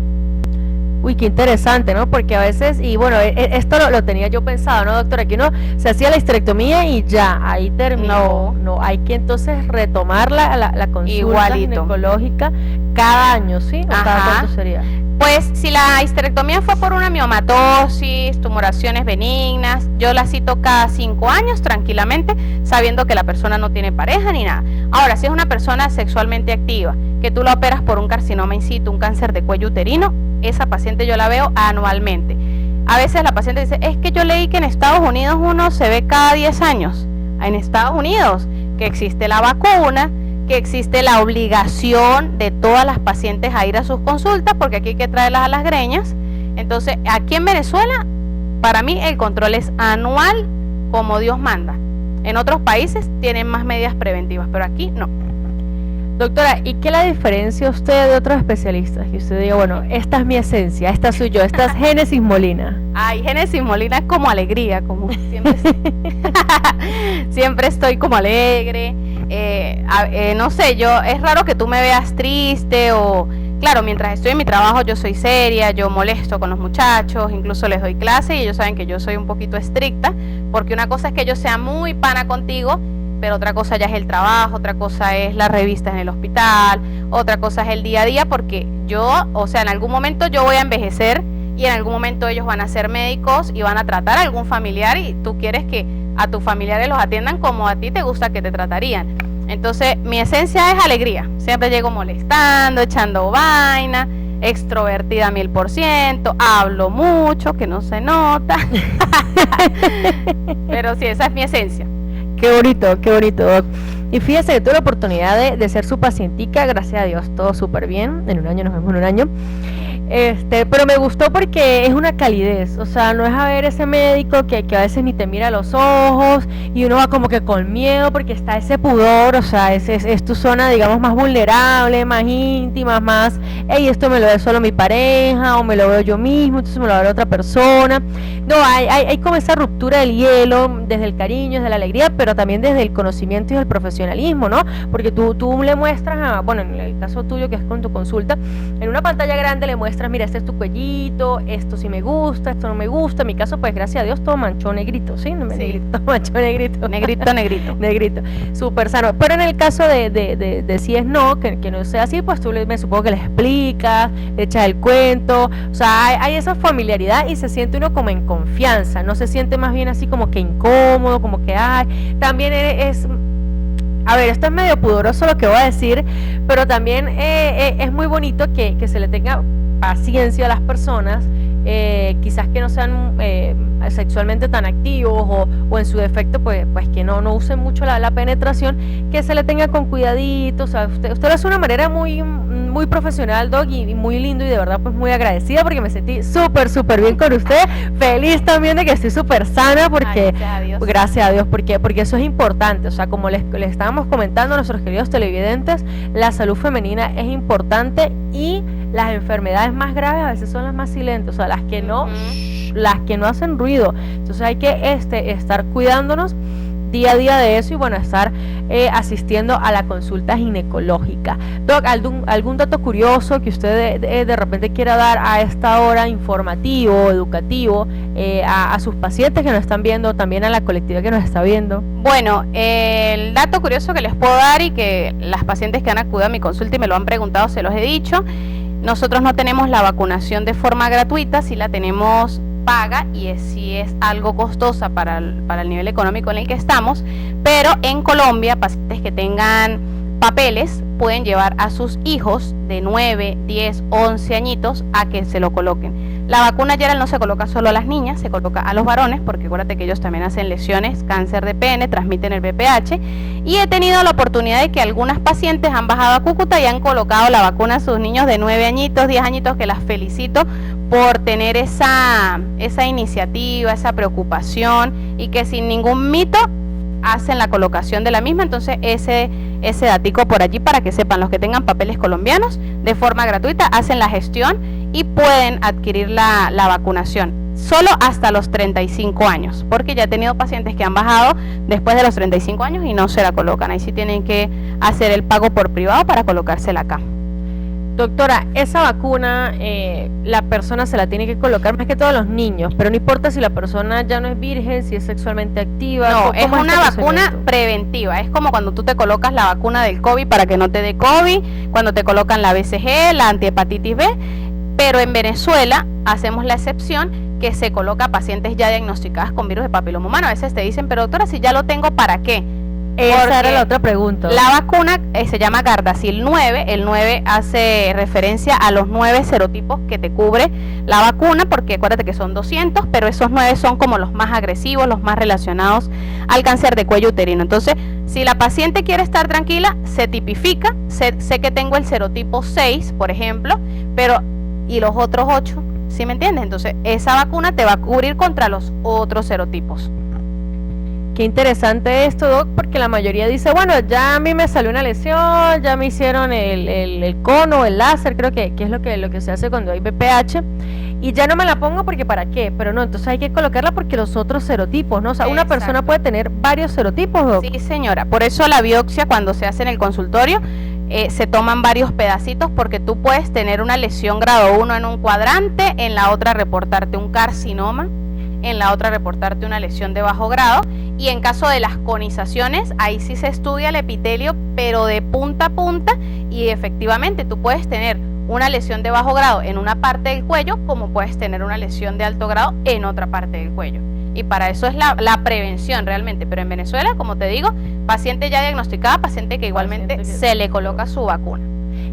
Uy, qué interesante, ¿no? Porque a veces, y bueno, esto lo tenía yo pensado, ¿no, doctora? Que uno se hacía la histerectomía y ya, ahí terminó. No, hay que entonces retomar la consulta ginecológica cada año, ¿sí? ¿O cada cuánto sería? Pues si la histerectomía fue por una miomatosis, tumoraciones benignas, yo la cito cada 5 años tranquilamente, sabiendo que la persona no tiene pareja ni nada. Ahora, si es una persona sexualmente activa, que tú la operas por un carcinoma in situ, un cáncer de cuello uterino, esa paciente yo la veo anualmente. A veces la paciente dice, es que yo leí que en Estados Unidos uno se ve cada 10 años. En Estados Unidos, que existe la vacuna, que existe la obligación de todas las pacientes a ir a sus consultas, porque aquí hay que traerlas a las greñas. Entonces, aquí en Venezuela, para mí el control es anual, como Dios manda. En otros países tienen más medidas preventivas, pero aquí no. Doctora, ¿y qué la diferencia usted de otros especialistas? Que usted diga, bueno, esta es mi esencia, esta soy yo, esta es Génesis Molina. Ay, Génesis Molina es como alegría, como siempre, siempre estoy como alegre. No sé, es raro que tú me veas triste o... Claro, mientras estoy en mi trabajo yo soy seria, yo molesto con los muchachos, incluso les doy clase y ellos saben que yo soy un poquito estricta, porque una cosa es que yo sea muy pana contigo, pero otra cosa ya es el trabajo, otra cosa es las revistas en el hospital, otra cosa es el día a día, porque yo, o sea, en algún momento yo voy a envejecer y en algún momento ellos van a ser médicos y van a tratar a algún familiar y tú quieres que a tus familiares los atiendan como a ti te gusta que te tratarían. Entonces, mi esencia es alegría. Siempre llego molestando, echando vaina, extrovertida 1000%, hablo mucho, que no se nota. Pero sí, esa es mi esencia. Qué bonito, Doc. Y fíjese que tuve la oportunidad de ser su pacientica, gracias a Dios, todo súper bien. En un año, nos vemos en un año. Pero me gustó porque es una calidez, o sea, no es a ver ese médico que a veces ni te mira a los ojos y uno va como que con miedo porque está ese pudor, o sea, es tu zona, digamos, más vulnerable, más íntima, más, hey, esto me lo ve solo mi pareja o me lo veo yo mismo, entonces me lo ve otra persona. No, hay como esa ruptura del hielo desde el cariño, desde la alegría, pero también desde el conocimiento y el profesionalismo, ¿no? Porque tú le muestras, bueno, en el caso tuyo que es con tu consulta, en una pantalla grande le muestras, mira, este es tu cuellito, esto sí me gusta, esto no me gusta. En mi caso, pues gracias a Dios, todo manchón negrito, ¿sí? No me Sí. negrito, todo manchón negrito. Negrito. Negrito, súper sano. Pero en el caso de si es no, que no sea así, pues tú me supongo que le explicas, le echas el cuento, o sea, hay esa familiaridad y se siente uno como en confianza, no se siente más bien así como que incómodo, como que, también es... A ver, esto es medio pudoroso lo que voy a decir, pero también es muy bonito que se le tenga paciencia a las personas, quizás que no sean sexualmente tan activos o en su defecto pues que no usen mucho la penetración, que se le tenga con cuidadito. O sea, usted lo hace de una manera muy profesional, Doc, y muy lindo, y de verdad pues muy agradecida porque me sentí súper bien con usted, feliz también de que estoy súper sana porque gracias a Dios, porque eso es importante. O sea, como les estábamos comentando a nuestros queridos televidentes, la salud femenina es importante y las enfermedades más graves a veces son las más silentes, o sea, las que no hacen ruido. Entonces hay que estar cuidándonos día a día de eso y bueno, estar asistiendo a la consulta ginecológica. Doc, ¿algún dato curioso que usted de repente quiera dar a esta hora, informativo, educativo, a sus pacientes que nos están viendo, también a la colectividad que nos está viendo? Bueno, el dato curioso que les puedo dar y que las pacientes que han acudido a mi consulta y me lo han preguntado, se los he dicho, nosotros no tenemos la vacunación de forma gratuita, sí la tenemos paga y sí es algo costosa para el nivel económico en el que estamos, pero en Colombia, pacientes que tengan papeles pueden llevar a sus hijos de 9, 10, 11 añitos a que se lo coloquen. La vacuna Yera no se coloca solo a las niñas, se coloca a los varones, porque acuérdate que ellos también hacen lesiones, cáncer de pene, transmiten el VPH, y he tenido la oportunidad de que algunas pacientes han bajado a Cúcuta y han colocado la vacuna a sus niños de 9 añitos, 10 añitos, que las felicito por tener esa iniciativa, esa preocupación, y que sin ningún mito hacen la colocación de la misma. Entonces ese datico por allí para que sepan, los que tengan papeles colombianos de forma gratuita hacen la gestión y pueden adquirir la vacunación solo hasta los 35 años, porque ya he tenido pacientes que han bajado después de los 35 años y no se la colocan. Ahí sí tienen que hacer el pago por privado para colocársela acá. Doctora, esa vacuna la persona se la tiene que colocar, más que todos los niños, pero no importa si la persona ya no es virgen, si es sexualmente activa. No, es una vacuna preventiva, es como cuando tú te colocas la vacuna del COVID para que no te dé COVID, cuando te colocan la BCG, la antihepatitis B, pero en Venezuela hacemos la excepción que se coloca a pacientes ya diagnosticadas con virus de papiloma humano. A veces te dicen, pero doctora, si ya lo tengo, ¿para qué? Esa era la otra pregunta. La vacuna se llama Gardasil 9, el 9 hace referencia a los 9 serotipos que te cubre la vacuna, porque acuérdate que son 200, pero esos 9 son como los más agresivos, los más relacionados al cáncer de cuello uterino. Entonces, si la paciente quiere estar tranquila, se tipifica, sé que tengo el serotipo 6, por ejemplo, pero ¿y los otros 8? ¿Sí me entiendes? Entonces, esa vacuna te va a cubrir contra los otros serotipos. Qué interesante esto, Doc, porque la mayoría dice, bueno, ya a mí me salió una lesión, ya me hicieron el cono, el láser, creo que es lo que se hace cuando hay BPH, y ya no me la pongo porque ¿para qué? Pero no, entonces hay que colocarla porque los otros serotipos, ¿no? O sea, una persona puede tener varios serotipos, Doc. Sí, señora, por eso la biopsia cuando se hace en el consultorio, se toman varios pedacitos porque tú puedes tener una lesión grado 1 en un cuadrante, en la otra reportarte un carcinoma, en la otra reportarte una lesión de bajo grado, y en caso de las conizaciones, ahí sí se estudia el epitelio, pero de punta a punta, y efectivamente tú puedes tener una lesión de bajo grado en una parte del cuello, como puedes tener una lesión de alto grado en otra parte del cuello. Y para eso es la prevención realmente, pero en Venezuela, como te digo, paciente ya diagnosticada, paciente que igualmente se le coloca su vacuna.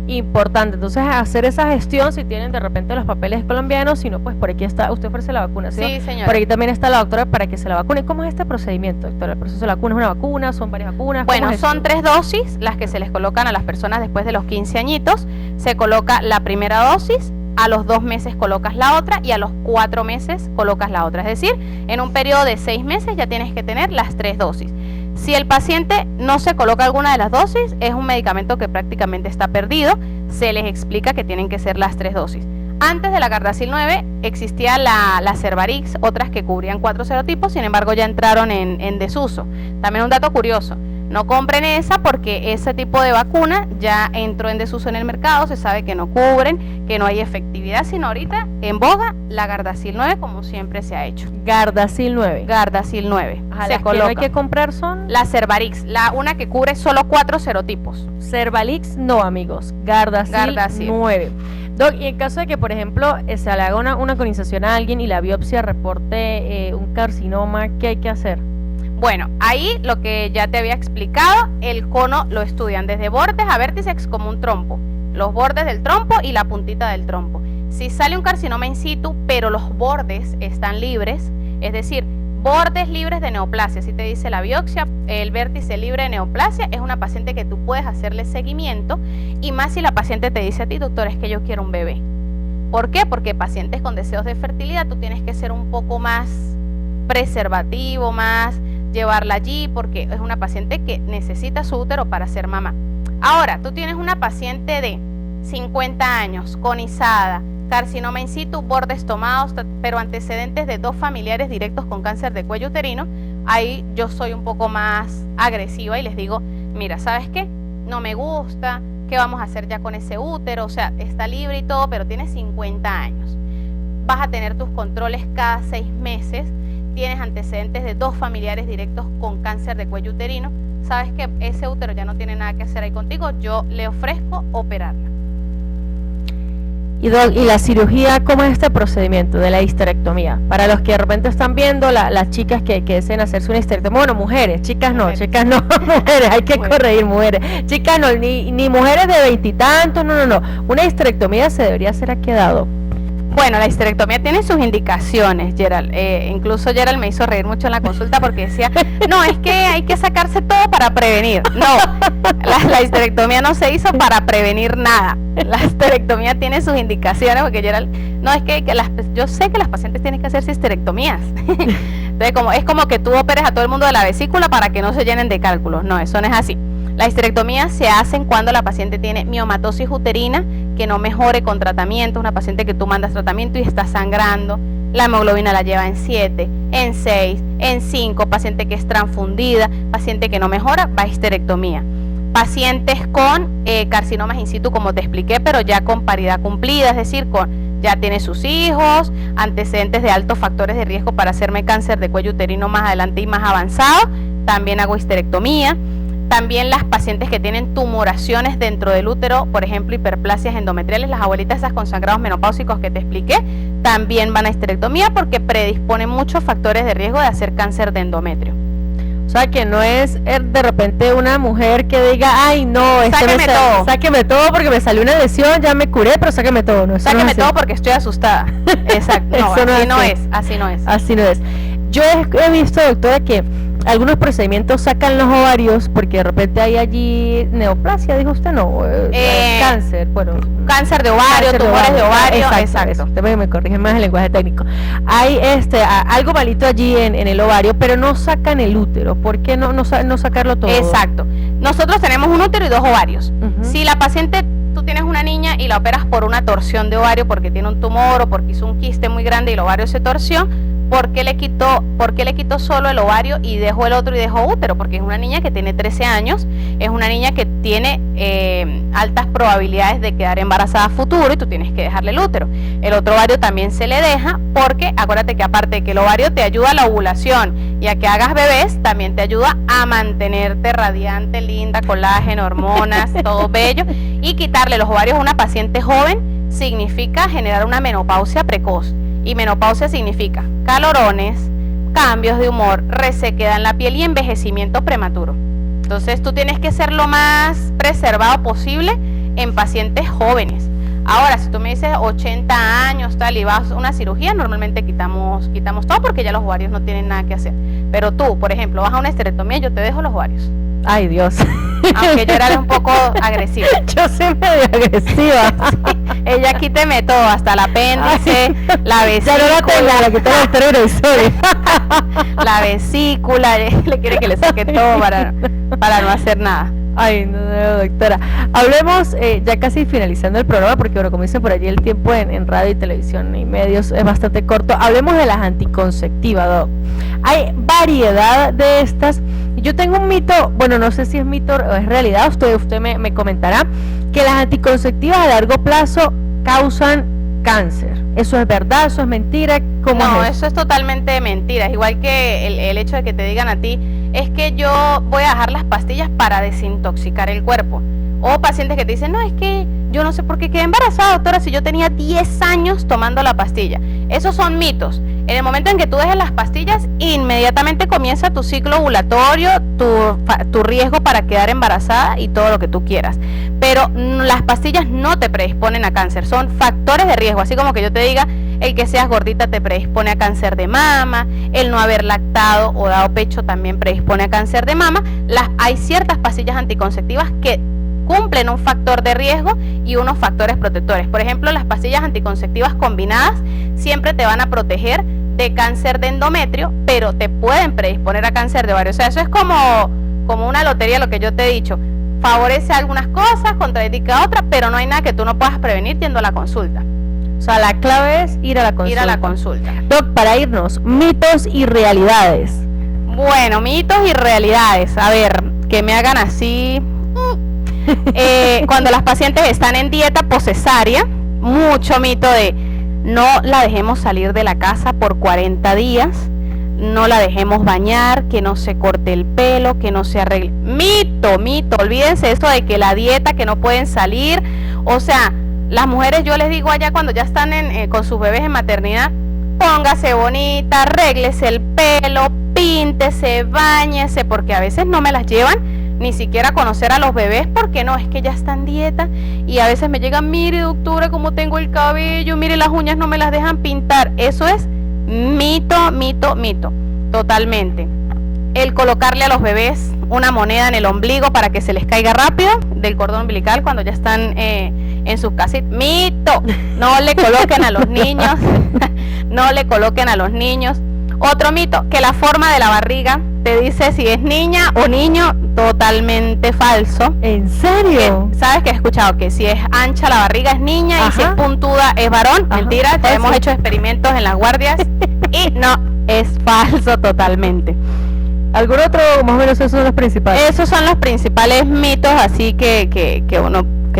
Importante, entonces hacer esa gestión si tienen de repente los papeles colombianos, si no, pues por aquí está, usted ofrece la vacuna, ¿sí? Sí, señora. Por aquí también está la doctora para que se la vacune. ¿Cómo es este procedimiento, doctora? ¿El proceso de la vacuna es una vacuna? ¿Son varias vacunas? Bueno, son 3 dosis las que se les colocan a las personas después de los 15 añitos. Se coloca la primera dosis, a los 2 meses colocas la otra y a los 4 meses colocas la otra. Es decir, en un periodo de 6 meses ya tienes que tener las 3 dosis. Si el paciente no se coloca alguna de las dosis, es un medicamento que prácticamente está perdido. Se les explica que tienen que ser las 3 dosis. Antes de la Gardasil 9 existía la Cervarix, otras que cubrían 4 serotipos, sin embargo ya entraron en desuso. También un dato curioso, no compren esa porque ese tipo de vacuna ya entró en desuso en el mercado, se sabe que no cubren, que no hay efectividad, sino ahorita en boga la Gardasil 9 como siempre se ha hecho. Gardasil 9. Gardasil 9. Ajá, las que no hay que comprar son la Cervarix, una que cubre solo 4 serotipos. Cervarix no, amigos, Gardasil 9. Doc, y en caso de que, por ejemplo, se le haga una conización a alguien y la biopsia reporte un carcinoma, ¿qué hay que hacer? Bueno, ahí lo que ya te había explicado, el cono lo estudian desde bordes a vértices como un trompo, los bordes del trompo y la puntita del trompo. Si sale un carcinoma in situ, pero los bordes están libres, es decir, bordes libres de neoplasia, si te dice la biopsia, el vértice libre de neoplasia, es una paciente que tú puedes hacerle seguimiento, y más si la paciente te dice a ti, doctor, es que yo quiero un bebé. ¿Por qué? Porque pacientes con deseos de fertilidad, tú tienes que ser un poco más preservativo, más llevarla allí, porque es una paciente que necesita su útero para ser mamá. Ahora, tú tienes una paciente de 50 años, conizada, carcinoma in situ, bordes tomados, pero antecedentes de 2 familiares directos con cáncer de cuello uterino. Ahí yo soy un poco más agresiva y les digo, mira, ¿sabes qué? No me gusta, ¿qué vamos a hacer ya con ese útero? O sea, está libre y todo, pero tienes 50 años. Vas a tener tus controles cada 6 meses, tienes antecedentes de 2 familiares directos con cáncer de cuello uterino, sabes que ese útero ya no tiene nada que hacer ahí contigo, yo le ofrezco operarla. Y la cirugía, ¿cómo es este procedimiento de la histerectomía? Para los que de repente están viendo, las chicas que deseen hacerse una histerectomía, bueno, mujeres, chicas no, mujeres, hay que corregir, mujeres, chicas no, ni mujeres de 20 y tantos, no, una histerectomía se debería hacer a qué edad. Bueno, la histerectomía tiene sus indicaciones, Gerald. Incluso Gerald me hizo reír mucho en la consulta porque decía, no, es que hay que sacarse todo para prevenir. No, la histerectomía no se hizo para prevenir nada. La histerectomía tiene sus indicaciones porque Gerald, no, es que yo sé que las pacientes tienen que hacerse histerectomías. Entonces, es como que tú operes a todo el mundo de la vesícula para que no se llenen de cálculos. No, eso no es así. La histerectomía se hace cuando la paciente tiene miomatosis uterina, que no mejore con tratamiento, una paciente que tú mandas tratamiento y está sangrando, la hemoglobina la lleva en 7, en 6, en 5, paciente que es transfundida, paciente que no mejora, va a histerectomía. Pacientes con carcinomas in situ, como te expliqué, pero ya con paridad cumplida, es decir, ya tiene sus hijos, antecedentes de altos factores de riesgo para hacerme cáncer de cuello uterino más adelante y más avanzado, también hago histerectomía. También las pacientes que tienen tumoraciones dentro del útero, por ejemplo, hiperplasias endometriales, las abuelitas esas con sangrados menopáusicos que te expliqué, también van a histerectomía porque predisponen muchos factores de riesgo de hacer cáncer de endometrio. O sea, que no es de repente una mujer que diga, ay, no, sáqueme todo porque me salió una lesión, ya me curé, pero sáqueme todo. No, sáqueme todo porque estoy asustada. Exacto, no, así no es. Así no es. Yo he visto, doctora, que algunos procedimientos sacan los ovarios porque de repente hay allí neoplasia, dijo usted, no, cáncer, bueno, cáncer de ovario, tumores de ovario, exacto. Usted me corrige más el lenguaje técnico. Hay algo malito allí en el ovario, pero no sacan el útero. ¿Por qué no sacarlo todo? Exacto. Nosotros tenemos un útero y 2 ovarios. Si la paciente, tú tienes una niña y la operas por una torsión de ovario porque tiene un tumor o porque hizo un quiste muy grande y el ovario se torció, ¿por qué le quitó solo el ovario y dejó el otro y dejó útero? Porque es una niña que tiene 13 años, es una niña que tiene altas probabilidades de quedar embarazada a futuro y tú tienes que dejarle el útero. El otro ovario también se le deja porque acuérdate que aparte de que el ovario te ayuda a la ovulación y a que hagas bebés, también te ayuda a mantenerte radiante, linda, colágeno, hormonas, todo bello. Y quitarle los ovarios a una paciente joven significa generar una menopausia precoz. Y menopausia significa calorones, cambios de humor, resequedad en la piel y envejecimiento prematuro. Entonces tú tienes que ser lo más preservado posible en pacientes jóvenes. Ahora, si tú me dices 80 años tal y vas a una cirugía, normalmente quitamos todo porque ya los ovarios no tienen nada que hacer. Pero tú, por ejemplo, vas a una esterectomía, yo te dejo los ovarios. Ay, Dios. Aunque yo era un poco agresiva. Yo soy medio agresiva. Sí, ella quíteme todo, hasta el apéndice, la vesícula. Ya no la tengo, la quité del esteroide. La vesícula, le quiere que le saque todo para no hacer nada. Ay, no, doctora. Hablemos, ya casi finalizando el programa, porque bueno, como dicen por allí, el tiempo en radio y televisión y medios es bastante corto. Hablemos de las anticonceptivas, Doc. Hay variedad de estas. Yo tengo un mito, bueno, no sé si es mito o es realidad, usted me comentará, que las anticonceptivas a largo plazo causan cáncer. ¿Eso es verdad? ¿Eso es mentira? ¿Cómo no, es? Eso es totalmente mentira. Es igual que el hecho de que te digan a ti, es que yo voy a dejar las pastillas para desintoxicar el cuerpo. O pacientes que te dicen, no, es que yo no sé por qué quedé embarazada, doctora, si yo tenía 10 años tomando la pastilla. Esos son mitos. En el momento en que tú dejes las pastillas, inmediatamente comienza tu ciclo ovulatorio, tu riesgo para quedar embarazada y todo lo que tú quieras. Pero las pastillas no te predisponen a cáncer, son factores de riesgo. Así como que yo te diga, el que seas gordita te predispone a cáncer de mama, el no haber lactado o dado pecho también predispone a cáncer de mama. Hay ciertas pastillas anticonceptivas que cumplen un factor de riesgo y unos factores protectores. Por ejemplo, las pastillas anticonceptivas combinadas siempre te van a proteger de cáncer de endometrio, pero te pueden predisponer a cáncer de ovario. O sea, eso es como una lotería, lo que yo te he dicho. Favorece algunas cosas, contraindica otras, pero no hay nada que tú no puedas prevenir yendo a la consulta. O sea, la clave es ir a la consulta. Ir a la consulta. Doc, para irnos, mitos y realidades. Bueno, mitos y realidades. A ver, que me hagan así. Cuando las pacientes están en dieta poscesárea, mucho mito de no la dejemos salir de la casa por 40 días, no la dejemos bañar, que no se corte el pelo, que no se arregle. Mito, olvídense eso de que la dieta, que no pueden salir. O sea, las mujeres, yo les digo allá cuando ya están con sus bebés en maternidad, póngase bonita, arréglese el pelo, píntese, báñese, porque a veces no me las llevan ni siquiera a conocer a los bebés, porque no, es que ya está en dieta, y a veces me llegan, mire doctora, cómo tengo el cabello, mire las uñas no me las dejan pintar. Eso es mito, totalmente. El colocarle a los bebés una moneda en el ombligo para que se les caiga rápido del cordón umbilical cuando ya están en sus casitas, mito. No le coloquen a los niños, no le coloquen a los niños. Otro mito, que la forma de la barriga te dice si es niña o niño, totalmente falso. ¿En serio? ¿Sabes que he escuchado? Que si es ancha la barriga es niña. Ajá. Y si es puntuda es varón. Ajá. Mentira, hemos hecho experimentos en las guardias y no, es falso totalmente. ¿Algún otro, más o menos esos son los principales? Esos son los principales mitos, así que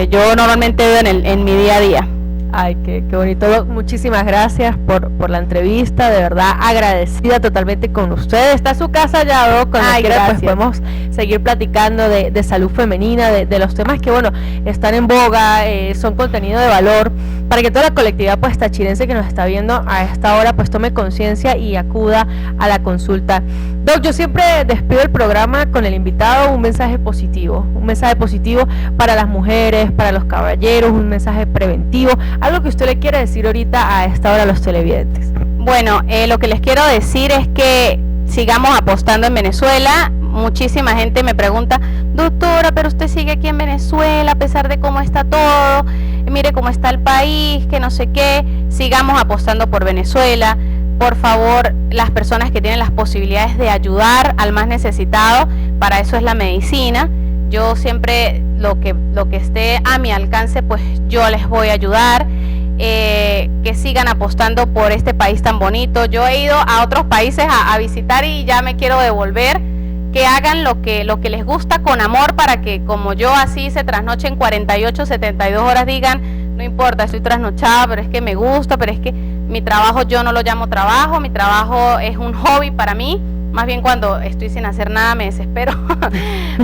yo normalmente veo en mi día a día. Ay, qué bonito, Doc. Muchísimas gracias por la entrevista, de verdad agradecida totalmente con usted. Está su casa ya, Doc, cuando quiera pues podemos seguir platicando de salud femenina, de los temas que bueno, están en boga, son contenido de valor, para que toda la colectividad pues tachirense que nos está viendo a esta hora pues tome conciencia y acuda a la consulta. Doc, yo siempre despido el programa con el invitado un mensaje positivo para las mujeres, para los caballeros, un mensaje preventivo. Algo que usted le quiere decir ahorita a esta hora a los televidentes. Bueno, lo que les quiero decir es que sigamos apostando en Venezuela. Muchísima gente me pregunta, doctora, pero usted sigue aquí en Venezuela a pesar de cómo está todo, mire cómo está el país, que no sé qué. Sigamos apostando por Venezuela. Por favor, las personas que tienen las posibilidades de ayudar al más necesitado, para eso es la medicina. Yo siempre lo que esté a mi alcance, pues yo les voy a ayudar. Que sigan apostando por este país tan bonito. Yo he ido a otros países a visitar y ya me quiero devolver. Que hagan lo que les gusta con amor, para que como yo así se trasnochen 48, 72 horas, digan, no importa, estoy trasnochada, pero es que me gusta, pero es que mi trabajo yo no lo llamo trabajo, mi trabajo es un hobby para mí. Más bien cuando estoy sin hacer nada me desespero.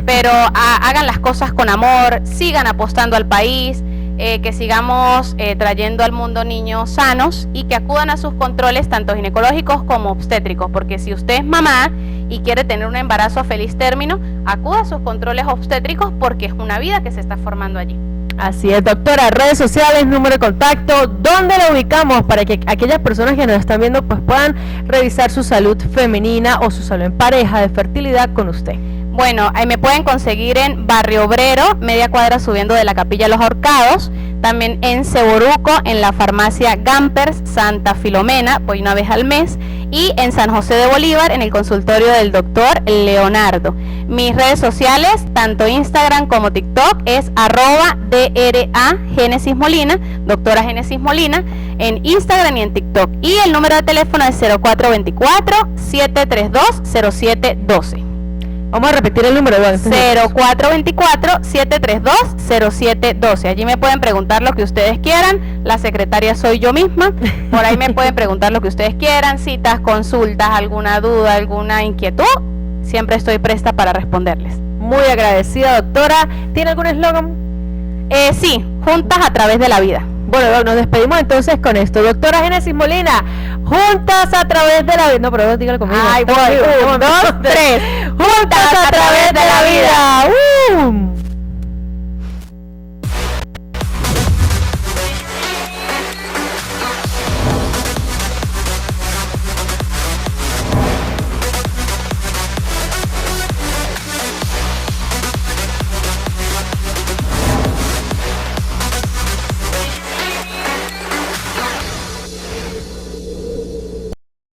Pero hagan las cosas con amor, sigan apostando al país. Que sigamos trayendo al mundo niños sanos y que acudan a sus controles tanto ginecológicos como obstétricos, porque si usted es mamá y quiere tener un embarazo a feliz término, acuda a sus controles obstétricos, porque es una vida que se está formando allí. Así es, doctora. Redes sociales, número de contacto, ¿dónde la ubicamos para que aquellas personas que nos están viendo pues puedan revisar su salud femenina o su salud en pareja, de fertilidad con usted? Bueno, ahí me pueden conseguir en Barrio Obrero, media cuadra subiendo de la Capilla Los Ahorcados, también en Seboruco, en la farmacia Gampers Santa Filomena, voy una vez al mes, y en San José de Bolívar, en el consultorio del doctor Leonardo. Mis redes sociales, tanto Instagram como TikTok, es @DRA Génesis Molina, doctora Génesis Molina, en Instagram y en TikTok. Y el número de teléfono es 0424-732-0712. Vamos a repetir el número. 0424-732-0712. Allí me pueden preguntar lo que ustedes quieran. La secretaria soy yo misma. Por ahí me pueden preguntar lo que ustedes quieran. Citas, consultas, alguna duda, alguna inquietud. Siempre estoy presta para responderles. Muy agradecida, doctora. ¿Tiene algún eslogan? Sí, juntas a través de la vida. Bueno, nos despedimos entonces con esto. Doctora Génesis Molina, juntas a través de la vida. No, pero dígalo conmigo. Ay, voy. 1, 2, 3. Juntas a través de la vida.